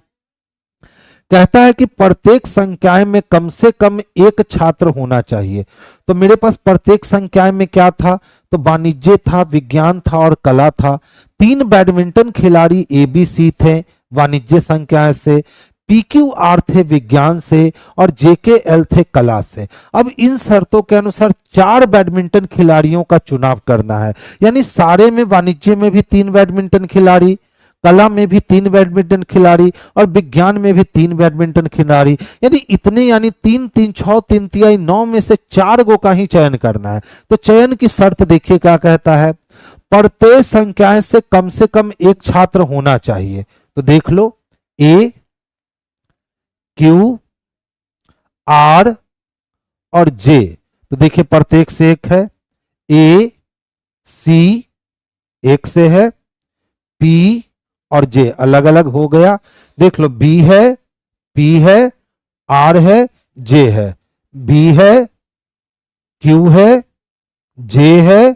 A: कहता है कि प्रत्येक संकाय में कम से कम एक छात्र होना चाहिए। तो मेरे पास प्रत्येक संकाय में क्या था, तो वाणिज्य था, विज्ञान था और कला था। 3 बैडमिंटन खिलाड़ी ABC थे वाणिज्य संकाय से, PQR थे विज्ञान से, और JKL थे कला से। अब इन शर्तों के अनुसार 4 बैडमिंटन खिलाड़ियों का चुनाव करना है। यानी सारे में वाणिज्य में भी 3 बैडमिंटन खिलाड़ी, कला में भी 3 बैडमिंटन खिलाड़ी और विज्ञान में भी 3 बैडमिंटन खिलाड़ी। यानी इतने, यानी 3 3 6 3 तिहाई 9 में से 4 गो का ही चयन करना है। तो चयन की शर्त देखिए क्या कहता है, प्रत्येक संख्याएं से कम एक छात्र होना चाहिए। तो देख लो A, Q, R और J। तो देखिए प्रत्येक से एक है, A, C एक से है, P और J अलग अलग हो गया। देख लो B है, P है, R है, J है, B है, Q है, J है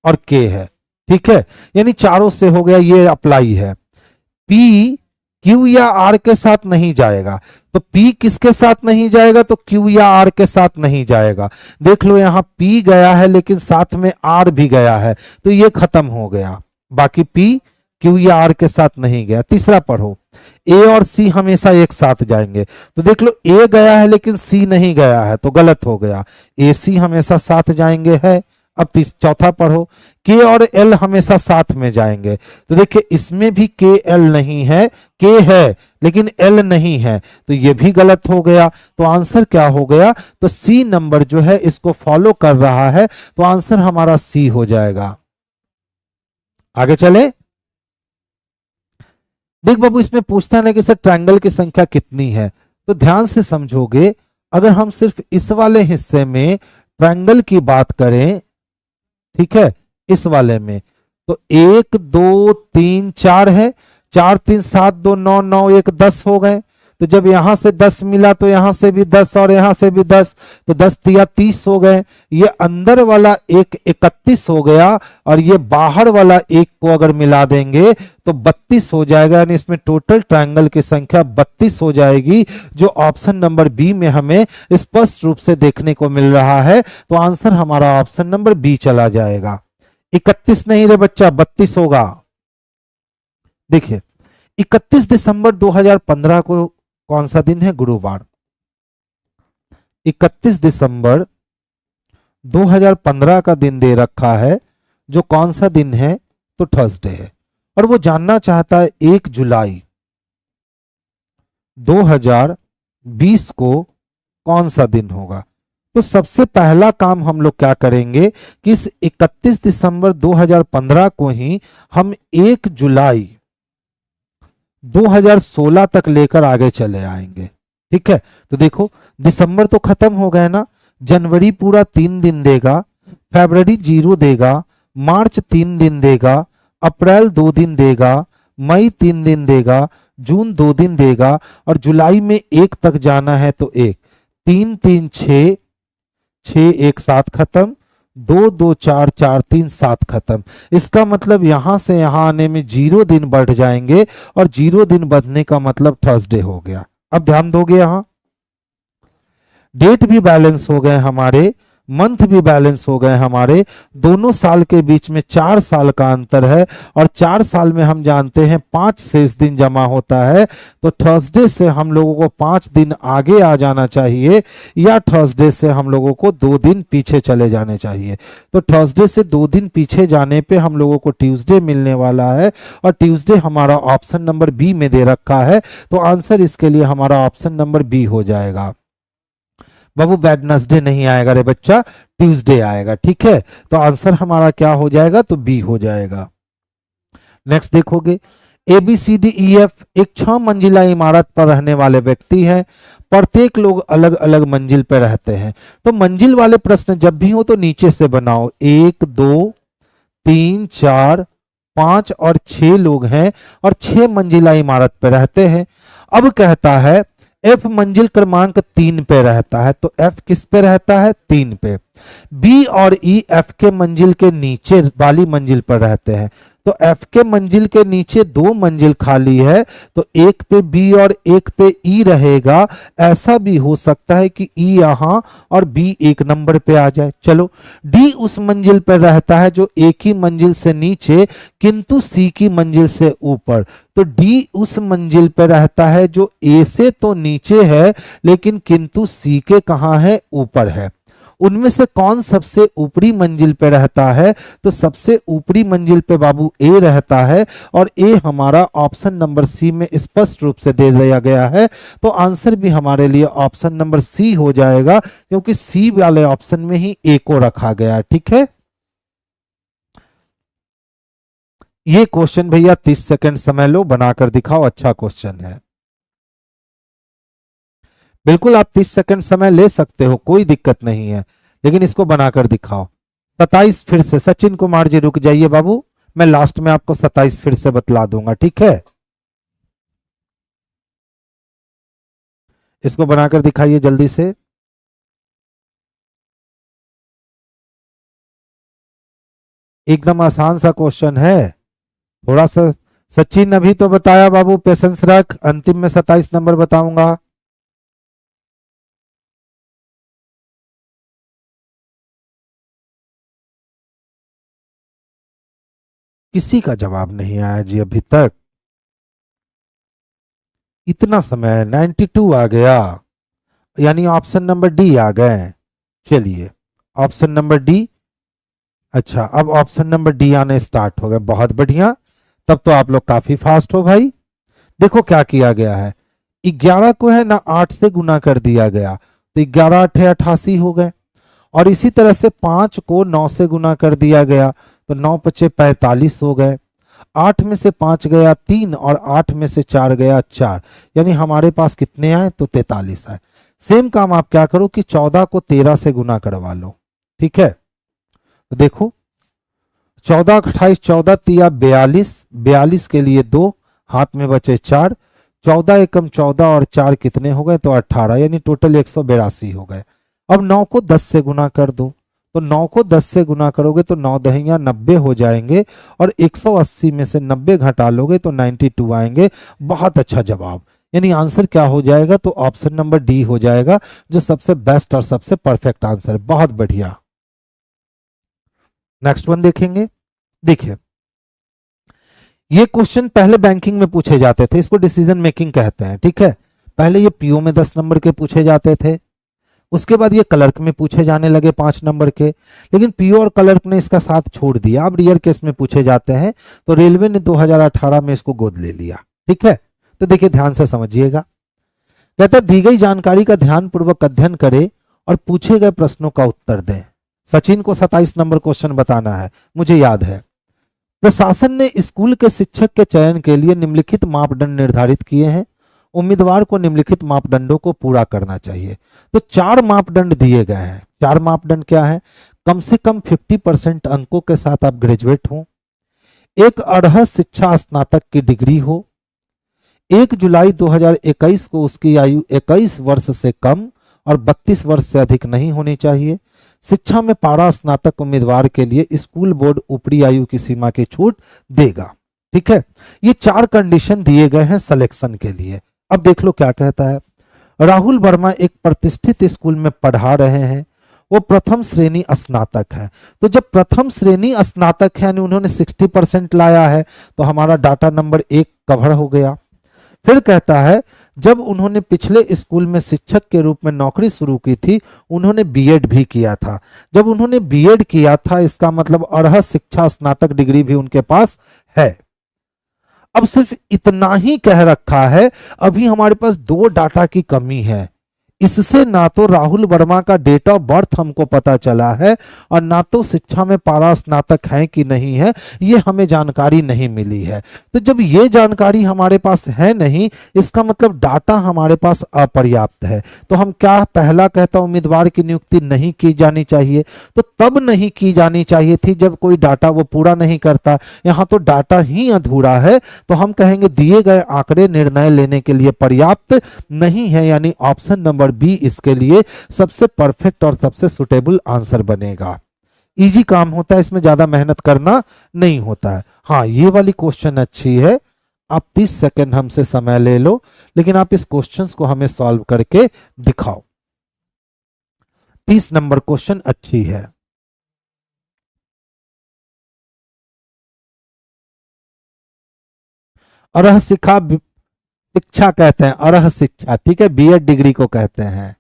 A: और K है। ठीक है, यानी चारों से हो गया, ये अप्लाई है। P Q या R के साथ नहीं जाएगा, तो P किसके साथ नहीं जाएगा, तो Q या R के साथ नहीं जाएगा। देख लो यहां P गया है लेकिन साथ में R भी गया है, तो ये खत्म हो गया। बाकी P Q या R के साथ नहीं गया। तीसरा पढ़ो, A और C हमेशा एक साथ जाएंगे। तो देख लो A गया है लेकिन C नहीं गया है, तो गलत हो गया। AC हमेशा साथ जाएंगे है। अब चौथा पढ़ो, K और L हमेशा साथ में जाएंगे। तो देखिए इसमें भी KL नहीं है, K है लेकिन L नहीं है, तो ये भी गलत हो गया। तो आंसर क्या हो गया, तो C नंबर जो है इसको फॉलो कर रहा है, तो आंसर हमारा C हो जाएगा। आगे चले। देख बाबू, इसमें पूछता है ना कि सर ट्रायंगल की संख्या कितनी है। तो ध्यान से समझोगे, अगर हम सिर्फ इस वाले हिस्से में ट्रायंगल की बात करें, ठीक है, इस वाले में, तो 1 2 3 4 है, 4 3 7 2 9 9 1 10 हो गए। तो जब यहां से 10 मिला तो यहां से भी 10 और यहां से भी 10, तो 10 तिया 30 हो गए। ये अंदर वाला एक 31 हो गया, और ये बाहर वाला एक को अगर मिला देंगे तो 32 हो जाएगा। यानी इसमें टोटल ट्रायंगल की संख्या 32 हो जाएगी, जो ऑप्शन नंबर बी में हमें स्पष्ट रूप से देखने को मिल रहा है। तो आंसर हमारा ऑप्शन नंबर बी चला जाएगा। 31 नहीं रे बच्चा, 32 होगा। देखिए 31 दिसंबर 2015 को कौन सा दिन है, गुरुवार। 31 दिसंबर 2015 का दिन दे रखा है, जो कौन सा दिन है, तो थर्सडे है। और वो जानना चाहता है 1 जुलाई 2020 को कौन सा दिन होगा। तो सबसे पहला काम हम लोग क्या करेंगे कि इस 31 दिसंबर 2015 को ही हम 1 जुलाई 2016 तक लेकर आगे चले आएंगे। ठीक है, तो देखो दिसंबर तो खत्म हो गया ना, जनवरी पूरा 3 दिन देगा, फरवरी 0 देगा, मार्च 3 दिन देगा, अप्रैल 2 दिन देगा, मई 3 दिन देगा, जून 2 दिन देगा, और जुलाई में 1 तक जाना है तो 1 3 3 6 6 1 7 खत्म, 2 2 4 4 3 7 खत्म। इसका मतलब यहां से यहां आने में 0 दिन बढ़ जाएंगे, और 0 दिन बढ़ने का मतलब थर्सडे हो गया। अब ध्यान दोगे, यहां डेट भी बैलेंस हो गए हमारे, मंथ भी बैलेंस हो गए हमारे। दोनों साल के बीच में 4 साल का अंतर है, और 4 साल में हम जानते हैं 5 शेष दिन जमा होता है। तो थर्सडे से हम लोगों को 5 दिन आगे आ जाना चाहिए, या थर्सडे से हम लोगों को 2 दिन पीछे चले जाने चाहिए। तो थर्सडे से 2 दिन पीछे जाने पे हम लोगों को ट्यूसडे मिलने वाला है, और ट्यूसडे हमारा ऑप्शन नंबर बी में दे रखा है। तो आंसर इसके लिए हमारा ऑप्शन नंबर बी हो जाएगा। बाबू वेडनेसडे नहीं आएगा रे बच्चा, ट्यूसडे आएगा। ठीक है, तो आंसर हमारा क्या हो जाएगा, तो बी हो जाएगा। नेक्स्ट देखोगे, ABCDEF एक 6 मंजिला इमारत पर रहने वाले व्यक्ति हैं, प्रत्येक लोग अलग अलग मंजिल पर रहते हैं। तो मंजिल वाले प्रश्न जब भी हो तो नीचे से बनाओ, 1 2 3 4 5 और 6 लोग हैं और 6 मंजिला इमारत पर रहते हैं। अब कहता है F मंजिल क्रमांक 3 पे रहता है, तो F किस पे रहता है? 3 पे। B और E F के मंजिल के नीचे वाली मंजिल पर रहते हैं, तो F के मंजिल के नीचे 2 मंजिल खाली है, तो एक पे B और एक पे E रहेगा। ऐसा भी हो सकता है कि E यहां और B 1 नंबर पे आ जाए। चलो, D उस मंजिल पर रहता है जो एक ही मंजिल से नीचे किंतु C की मंजिल से ऊपर, तो D उस मंजिल पर रहता है जो A से तो नीचे है लेकिन किंतु C के कहां है? ऊपर है। उनमें से कौन सबसे ऊपरी मंजिल पे रहता है? तो सबसे ऊपरी मंजिल पे बाबू ए रहता है, और ए हमारा ऑप्शन नंबर सी में स्पष्ट रूप से दे दिया गया है। तो आंसर भी हमारे लिए ऑप्शन नंबर सी हो जाएगा, क्योंकि सी वाले ऑप्शन में ही ए को रखा गया है। ठीक है, ये क्वेश्चन भैया 30 सेकंड समय लो, बनाकर दिखाओ। अच्छा क्वेश्चन है, बिल्कुल आप 30 सेकंड समय ले सकते हो, कोई दिक्कत नहीं है, लेकिन इसको बनाकर दिखाओ। 27 फिर से, सचिन कुमार जी रुक जाइए बाबू, मैं लास्ट में आपको 27 फिर से बतला दूंगा। ठीक है, इसको बनाकर दिखाइए जल्दी से। एकदम आसान सा क्वेश्चन है, थोड़ा सा। सचिन अभी तो बताया बाबू, पेशेंस रख, अंतिम में 27 नंबर बताऊंगा। किसी का जवाब नहीं आया जी अभी तक, इतना समय। 92 आ गया, यानी ऑप्शन नंबर डी आ गए। चलिए, ऑप्शन नंबर डी। अच्छा, अब ऑप्शन नंबर डी आने स्टार्ट हो गए, बहुत बढ़िया। तब तो आप लोग काफी फास्ट हो भाई। देखो क्या किया गया है, 11 को है ना 8 से गुना कर दिया गया, तो 11 8 88 हो गए। और इसी तरह से 5 को 9 से गुना कर दिया गया, तो 9 पचे 45 हो गए। 8 में से 5 गया 3 और 8 में से 4 गया 4, यानी हमारे पास कितने आए? तो 43 आए। सेम काम आप क्या करो कि 14 को 13 से गुना करवा लो। ठीक है, तो देखो 14 28 14 तिया 42, 42 के लिए 2, हाथ में बचे 4, 14 एकम 14 और 4 कितने हो गए? तो 18, यानी टोटल 182 हो गए। अब 9 को 10 से गुना कर दो, तो 9 को 10 से गुना करोगे तो 9 दहिया 90 हो जाएंगे, और 180 में से 90 घटा लोगे तो 92 आएंगे। बहुत अच्छा जवाब, यानी आंसर क्या हो जाएगा? तो ऑप्शन नंबर डी हो जाएगा, जो सबसे बेस्ट और सबसे परफेक्ट आंसर। बहुत बढ़िया। नेक्स्ट वन देखेंगे। देखिए, ये क्वेश्चन पहले बैंकिंग में पूछे जाते थे, इसको डिसीजन मेकिंग कहते हैं। ठीक है, पहले ये पीओ में 10 नंबर के पूछे जाते थे, उसके बाद ये क्लर्क में पूछे जाने लगे 5 नंबर के, लेकिन पीओ और क्लर्क ने इसका साथ छोड़ दिया, अब रियर केस में पूछे जाते हैं। तो रेलवे ने 2018 में इसको गोद ले लिया। ठीक है, तो देखिए ध्यान से समझिएगा। कहता है दी गई जानकारी का ध्यानपूर्वक अध्ययन करें और पूछे गए प्रश्नों का उत्तर दें। सचिन को 27 नंबर क्वेश्चन बताना है, मुझे याद है। प्रशासन ने स्कूल के शिक्षक के चयन के लिए निम्नलिखित मापदंड निर्धारित किए हैं, उम्मीदवार को निम्नलिखित मापदंडों को पूरा करना चाहिए। तो 4 मापदंड दिए गए हैं। 4 मापदंड क्या है? कम से कम 50% अंकों के साथ आप ग्रेजुएट हो, एक अर्हत शिक्षा स्नातक की डिग्री हो, 1 जुलाई 2021 को उसकी आयु 21 वर्ष से कम और 32 वर्ष से अधिक नहीं होनी चाहिए, शिक्षा में पारा स्नातक उम्मीदवार के लिए स्कूल बोर्ड ऊपरी आयु की सीमा की छूट देगा। ठीक है, ये 4 कंडीशन दिए गए हैं सिलेक्शन के लिए। अब देख लो क्या कहता है। राहुल वर्मा एक प्रतिष्ठित स्कूल में पढ़ा रहे हैं, वो प्रथम श्रेणी स्नातक है। तो जब प्रथम श्रेणी स्नातक है, उन्होंने 60% लाया है, तो हमारा डाटा नंबर 1 कवर हो गया। फिर कहता है जब उन्होंने पिछले स्कूल में शिक्षक के रूप में नौकरी शुरू की थी, उन्होंने बीएड भी किया था। जब उन्होंने बीएड किया था, इसका मतलब अर्हत शिक्षा स्नातक डिग्री भी उनके पास है। अब सिर्फ इतना ही कह रखा है, अभी हमारे पास 2 डाटा की कमी है। इससे ना तो राहुल वर्मा का डेट ऑफ बर्थ हमको पता चला है और ना तो शिक्षा में पारा स्नातक है कि नहीं है, ये हमें जानकारी नहीं मिली है। तो जब ये जानकारी हमारे पास है नहीं, इसका मतलब डाटा हमारे पास अपर्याप्त है। तो हम क्या पहला कहता, उम्मीदवार की नियुक्ति नहीं की जानी चाहिए। तो तब नहीं की जानी चाहिए थी जब कोई डाटा वो पूरा नहीं करता। यहाँ तो डाटा ही अधूरा है, तो हम कहेंगे दिए गए आंकड़े निर्णय लेने के लिए पर्याप्त नहीं है, यानी ऑप्शन नंबर बी इसके लिए सबसे परफेक्ट और सबसे सुटेबल आंसर बनेगा। इजी काम होता है, इसमें ज्यादा मेहनत करना नहीं होता है। हाँ, ये वाली क्वेश्चन अच्छी है, आप 30 सेकंड हमसे समय ले लो, लेकिन आप इस क्वेश्चन को हमें सॉल्व करके दिखाओ। 30 नंबर क्वेश्चन अच्छी है। अरह शिक्षा कहते हैं, अरह शिक्षा, ठीक है, बीएड डिग्री को कहते हैं।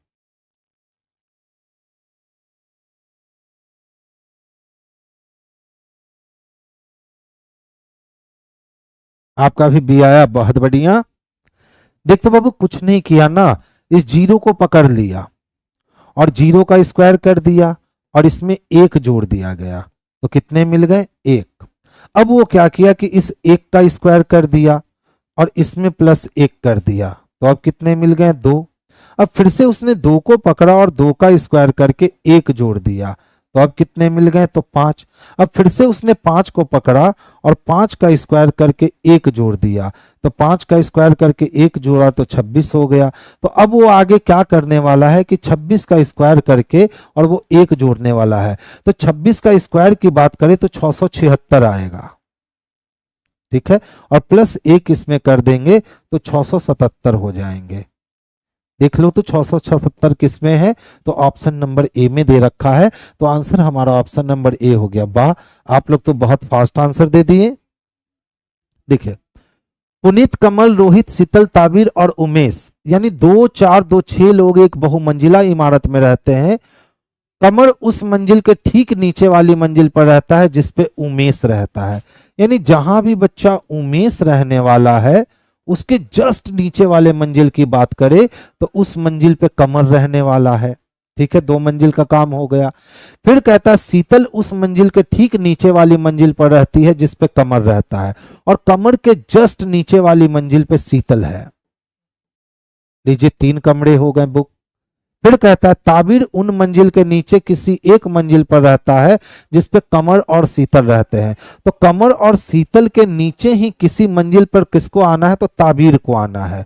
A: आपका भी बी आया, बहुत बढ़िया। देख तो बाबू कुछ नहीं किया ना, इस जीरो को पकड़ लिया और जीरो का स्क्वायर कर दिया और इसमें एक जोड़ दिया गया, तो कितने मिल गए? एक। अब वो क्या किया कि इस एक का स्क्वायर कर दिया और इसमें प्लस एक कर दिया, तो अब कितने मिल गए? दो। अब फिर से उसने दो को पकड़ा और दो का स्क्वायर करके एक जोड़ दिया, तो अब कितने मिल गए? तो पांच। अब फिर से उसने पांच को पकड़ा और पांच का स्क्वायर करके एक जोड़ दिया, तो पांच का स्क्वायर करके एक जोड़ा तो 26 हो गया। तो अब वो आगे क्या करने वाला है कि 26 का स्क्वायर करके और वो एक जोड़ने वाला है। तो 26 का स्क्वायर की बात करें तो 676 आएगा, ठीक है, और प्लस एक इसमें कर देंगे तो 677 हो जाएंगे। देख लो तो 677 किसमें है? तो ऑप्शन नंबर ए में दे रखा है, तो आंसर हमारा ऑप्शन नंबर ए हो गया। वाह, आप लोग तो बहुत फास्ट आंसर दे दिए। देखिए, पुनीत, कमल, रोहित, शीतल, ताबिर और उमेश, यानी 2 4 2 6 लोग एक बहुमंजिला इमारत में रहते हैं। कमल उस मंजिल के ठीक नीचे वाली मंजिल पर रहता है जिसपे उमेश रहता है, यानी जहां भी बच्चा उमेश रहने वाला है उसके जस्ट नीचे वाले मंजिल की बात करें तो उस मंजिल पे कमल रहने वाला है, ठीक है, 2 मंजिल का काम हो गया। फिर कहता है शीतल उस मंजिल के ठीक नीचे वाली मंजिल पर रहती है जिस पे कमल रहता है, और कमल के जस्ट नीचे वाली मंजिल पे शीतल है। लीजिए 3 कमरे हो गए बुक। फिर कहता है ताबिर उन मंजिल के नीचे किसी एक मंजिल पर रहता है जिसपे कमल और शीतल रहते हैं, तो कमल और शीतल के नीचे ही किसी मंजिल पर किसको आना है? तो ताबिर को आना है,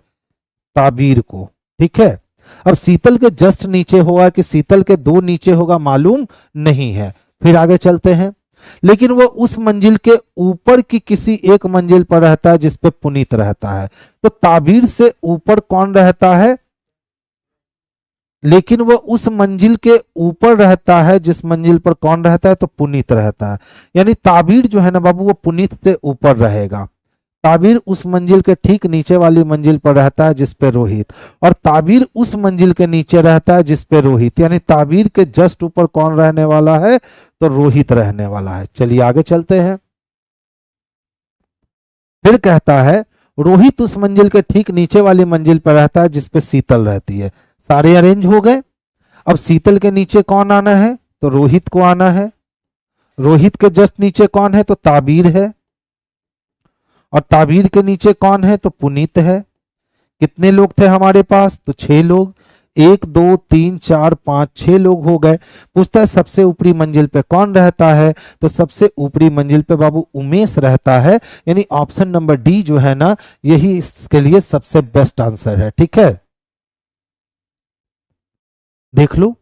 A: ताबिर को, ठीक है। अब शीतल के जस्ट नीचे होगा कि शीतल के 2 नीचे होगा मालूम नहीं है। फिर आगे चलते हैं, लेकिन वो उस मंजिल के ऊपर की किसी एक मंजिल पर रहता है जिसपे पुनीत रहता है, तो ताबिर से ऊपर कौन रहता है? लेकिन वो उस मंजिल के ऊपर रहता है जिस मंजिल पर कौन रहता है? तो पुनीत रहता है, यानी ताबिर जो है ना बाबू वो पुनीत से ऊपर रहेगा। ताबिर उस मंजिल के ठीक नीचे वाली मंजिल पर रहता है जिस पे रोहित, और ताबिर उस मंजिल के नीचे रहता है जिस पे रोहित, यानी ताबिर के जस्ट ऊपर कौन रहने वाला है? तो रोहित रहने वाला है। चलिए आगे चलते हैं। फिर कहता है रोहित उस मंजिल के ठीक नीचे वाली मंजिल पर रहता है जिसपे शीतल रहती है। सारे अरेंज हो गए। अब शीतल के नीचे कौन आना है? तो रोहित को आना है। रोहित के जस्ट नीचे कौन है? तो ताबिर है, और ताबिर के नीचे कौन है? तो पुनीत है। कितने लोग थे हमारे पास? तो 6 लोग। 1 2 3 4 5 6 लोग हो गए। पूछता है सबसे ऊपरी मंजिल पे कौन रहता है? तो सबसे ऊपरी मंजिल पे बाबू उमेश रहता है, यानी ऑप्शन नंबर डी जो है ना यही इसके लिए सबसे बेस्ट आंसर है, ठीक है। देख लो,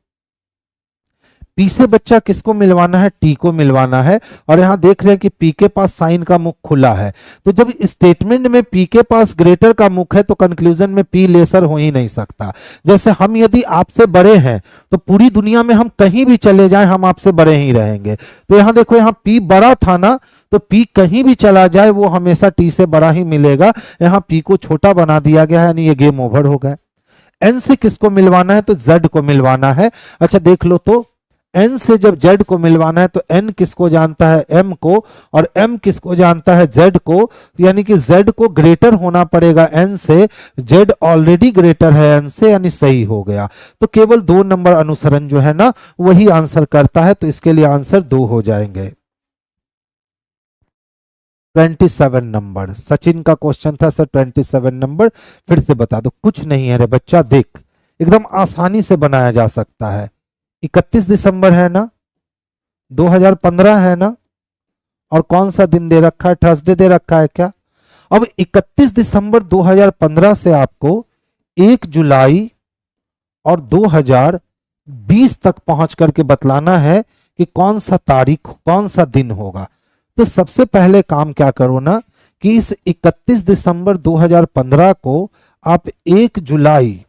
A: पी से बच्चा किसको मिलवाना है? टी को मिलवाना है, और यहां देख रहे हैं कि पी के पास साइन का मुख खुला है, तो जब स्टेटमेंट में पी के पास ग्रेटर का मुख है तो कंक्लूजन में पी लेसर हो ही नहीं सकता। जैसे हम यदि आपसे बड़े हैं तो पूरी दुनिया में हम कहीं भी चले जाएं हम आपसे बड़े ही रहेंगे। तो यहां देखो, यहां पी बड़ा था ना, तो पी कहीं भी चला जाए वो हमेशा टी से बड़ा ही मिलेगा। यहां पी को छोटा बना दिया गया है, यानी ये गेम ओवर हो गया। एन से किसको मिलवाना है? तो जेड को मिलवाना है। अच्छा देख लो, तो n से जब z को मिलवाना है तो n किसको जानता है, m को, और m किसको जानता है, z को, यानी कि z को ग्रेटर होना पड़ेगा n से, z ऑलरेडी ग्रेटर है n से, यानी सही हो गया। तो केवल 2 नंबर अनुसरण जो है ना वही आंसर करता है, तो इसके लिए आंसर 2 हो जाएंगे। 27 नंबर सचिन का क्वेश्चन था सर, 27 नंबर फिर से बता दो। कुछ नहीं है रे बच्चा, देख एकदम आसानी से बनाया जा सकता है। 31 दिसंबर है ना, 2015 है ना, और कौन सा दिन दे रखा है, थर्सडे दे रखा है क्या। अब 31 दिसंबर 2015 से आपको 1 जुलाई और 2020 तक पहुंच करके बतलाना है कि कौन सा तारीख, कौन सा दिन होगा। तो सबसे पहले काम क्या करो ना कि इस 31 दिसंबर 2015 को आप 1 जुलाई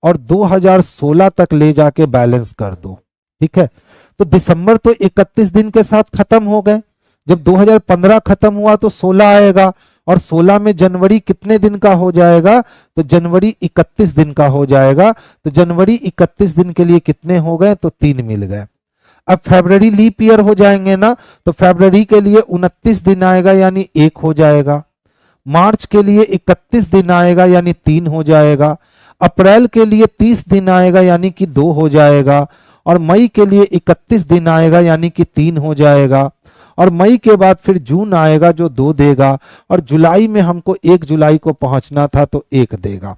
A: और 2016 तक ले जाके बैलेंस कर दो, ठीक है। तो दिसंबर तो 31 दिन के साथ खत्म हो गए, जब 2015 खत्म हुआ तो 16 आएगा, और 16 में जनवरी कितने दिन का हो जाएगा, तो जनवरी 31 दिन का हो जाएगा। तो जनवरी 31 दिन के लिए कितने हो गए, तो 3 मिल गए। अब फरवरी लीप ईयर हो जाएंगे ना, तो फरवरी के लिए 29 दिन आएगा यानी 1 हो जाएगा। मार्च के लिए 31 दिन आएगा यानी 3 हो जाएगा। अप्रैल के लिए 30 दिन आएगा यानी कि 2 हो जाएगा। और मई के लिए 31 दिन आएगा यानी कि 3 हो जाएगा। और मई के बाद फिर जून आएगा जो 2 देगा। और जुलाई में हमको 1 जुलाई को पहुंचना था तो 1 देगा।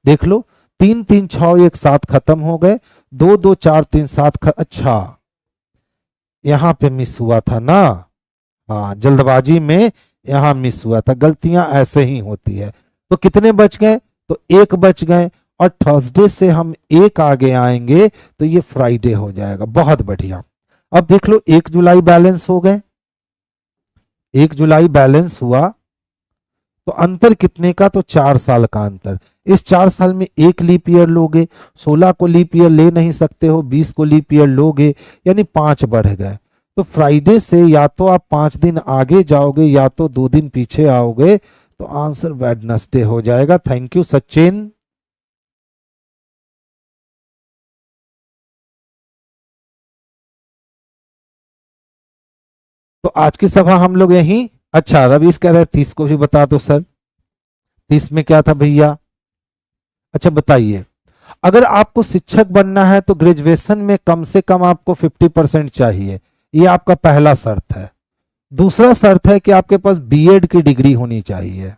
A: देख लो 3 3 6 1 7 खत्म हो गए, 2 2 4 3 7 अच्छा यहां पे मिस हुआ था ना, हाँ जल्दबाजी में यहां मिस हुआ था। गलतियां ऐसे ही होती है। तो कितने बच गए, तो 1 बच गए, और थर्सडे से हम 1 आगे आएंगे तो ये फ्राइडे हो जाएगा। बहुत बढ़िया। अब देख लो 1 जुलाई बैलेंस हो गए, 1 जुलाई बैलेंस हुआ, तो अंतर कितने का, तो 4 साल का अंतर। इस 4 साल में 1 लीप ईयर लोगे, 16 को लीप ईयर ले नहीं सकते हो, 20 को लीप ईयर लोगे, यानी 5 बढ़ गए। तो फ्राइडे से या तो आप 5 दिन आगे जाओगे या तो 2 दिन पीछे आओगे, तो आंसर वेडनेसडे हो जाएगा। Thank you Sachin. तो आज की सभा हम लोग यहीं, अच्छा रवीश कह रहे 30 को भी बता दो सर, 30 में क्या था भैया। अच्छा बताइए, अगर आपको शिक्षक बनना है तो ग्रेजुएशन में कम से कम आपको 50% चाहिए, ये आपका पहला शर्त है। दूसरा शर्त है कि आपके पास बीएड की डिग्री होनी चाहिए,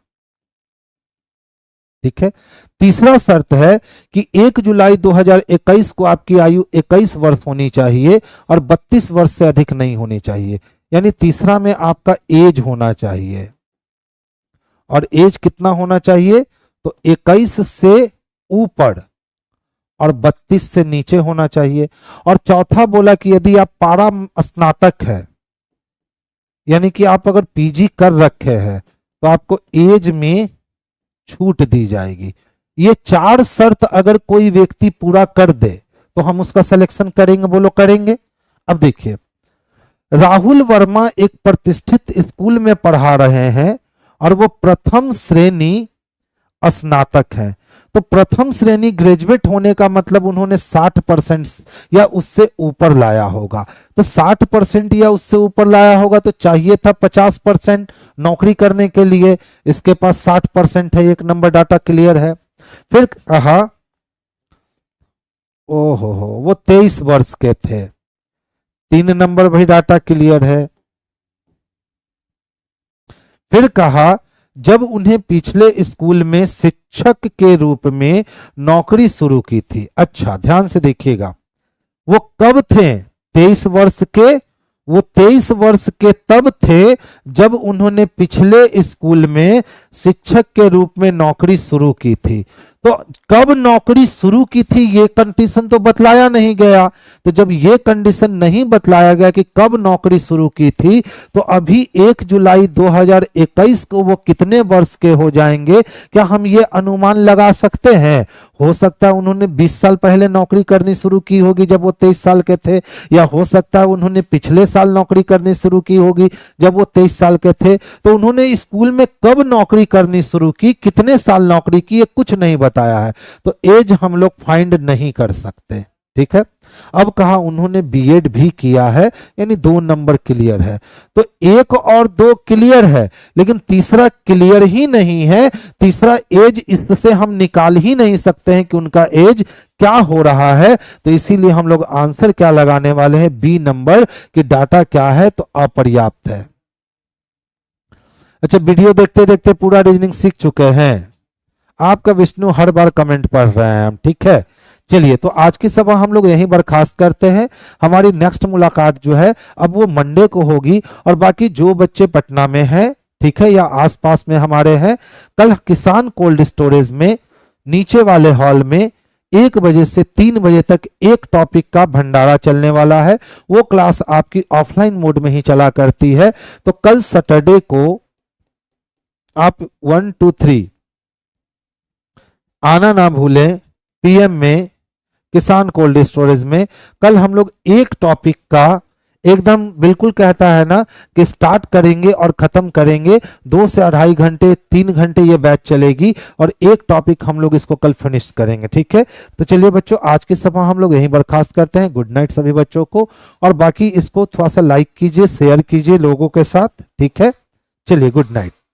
A: ठीक है। तीसरा शर्त है कि 1 जुलाई 2021 को आपकी आयु 21 वर्ष होनी चाहिए और 32 वर्ष से अधिक नहीं होनी चाहिए, यानी तीसरा में आपका एज होना चाहिए। और एज कितना होना चाहिए, तो 21 से ऊपर और 32 से नीचे होना चाहिए। और चौथा बोला कि यदि आप पारा स्नातक है, यानी कि आप अगर पीजी कर रखे हैं, तो आपको एज में छूट दी जाएगी। ये 4 शर्त अगर कोई व्यक्ति पूरा कर दे तो हम उसका सिलेक्शन करेंगे, बोलो करेंगे। अब देखिए, राहुल वर्मा एक प्रतिष्ठित स्कूल में पढ़ा रहे हैं और वो प्रथम श्रेणी स्नातक है। तो प्रथम श्रेणी ग्रेजुएट होने का मतलब उन्होंने 60% या उससे ऊपर लाया होगा। तो 60% या उससे ऊपर लाया होगा, तो चाहिए था 50% नौकरी करने के लिए, इसके पास 60% है। 1 नंबर डाटा क्लियर है। फिर कहा ओहो वो 23 वर्ष के थे, 3 नंबर भी डाटा क्लियर है। फिर कहा जब उन्हें पिछले स्कूल में शिक्षक के रूप में नौकरी शुरू की थी। अच्छा ध्यान से देखिएगा, वो कब थे, 23 वर्ष के, वो 23 वर्ष के तब थे जब उन्होंने पिछले स्कूल में शिक्षक के रूप में नौकरी शुरू की थी। तो कब नौकरी शुरू की थी ये कंडीशन तो बतलाया नहीं गया। तो जब ये कंडीशन नहीं बतलाया गया कि कब नौकरी शुरू की थी, तो अभी 1 जुलाई 2021 को वो कितने वर्ष के हो जाएंगे, क्या हम ये अनुमान लगा सकते हैं। हो सकता है उन्होंने 20 साल पहले नौकरी करनी शुरू की होगी जब वो 23 साल के थे, या हो सकता है उन्होंने पिछले साल नौकरी करनी शुरू की होगी जब वो 23 साल के थे। तो उन्होंने स्कूल में कब नौकरी करनी शुरू की, कितने साल नौकरी की, ये कुछ नहीं बताया है। तो एज हम लोग फाइंड नहीं कर सकते। ठीक है। अब कहा उन्होंने बीएड भी किया है, यानी 2 नंबर क्लियर है। तो 1 और 2 क्लियर है, लेकिन तीसरा क्लियर ही नहीं है। तीसरा एज इससे हम निकाल ही नहीं सकते हैं कि उनका एज क्या हो रहा है। तो इसीलिए हम लोग आंसर क्या लगाने वाले हैं, बी नंबर, कि डाटा क्या है, तो अपर्याप्त है। अच्छा, वीडियो देखते देखते पूरा रीजनिंग सीख चुके हैं। आपका विष्णु हर बार कमेंट पढ़ रहे हैं हम, ठीक है। चलिए, तो आज की सभा हम लोग यहीं बर्खास्त करते हैं। हमारी नेक्स्ट मुलाकात जो है अब वो मंडे को होगी। और बाकी जो बच्चे पटना में हैं, ठीक है, या आसपास में हमारे हैं, कल किसान कोल्ड स्टोरेज में नीचे वाले हॉल में 1 बजे से 3 बजे तक एक टॉपिक का भंडारा चलने वाला है। वो क्लास आपकी ऑफलाइन मोड में ही चला करती है। तो कल सैटरडे को आप 1 2 3 आना ना भूलें। पीएम में किसान कोल्ड स्टोरेज में कल हम लोग एक टॉपिक का एकदम बिल्कुल कहता है ना कि स्टार्ट करेंगे और खत्म करेंगे। 2 से 2.5 घंटे 3 घंटे ये बैच चलेगी और एक टॉपिक हम लोग इसको कल फिनिश करेंगे, ठीक है। तो चलिए बच्चों, आज की सभा हम लोग यहीं बर्खास्त करते हैं। गुड नाइट सभी बच्चों को। और बाकी इसको थोड़ा सा लाइक कीजिए, शेयर कीजिए लोगों के साथ, ठीक है। चलिए, गुड नाइट।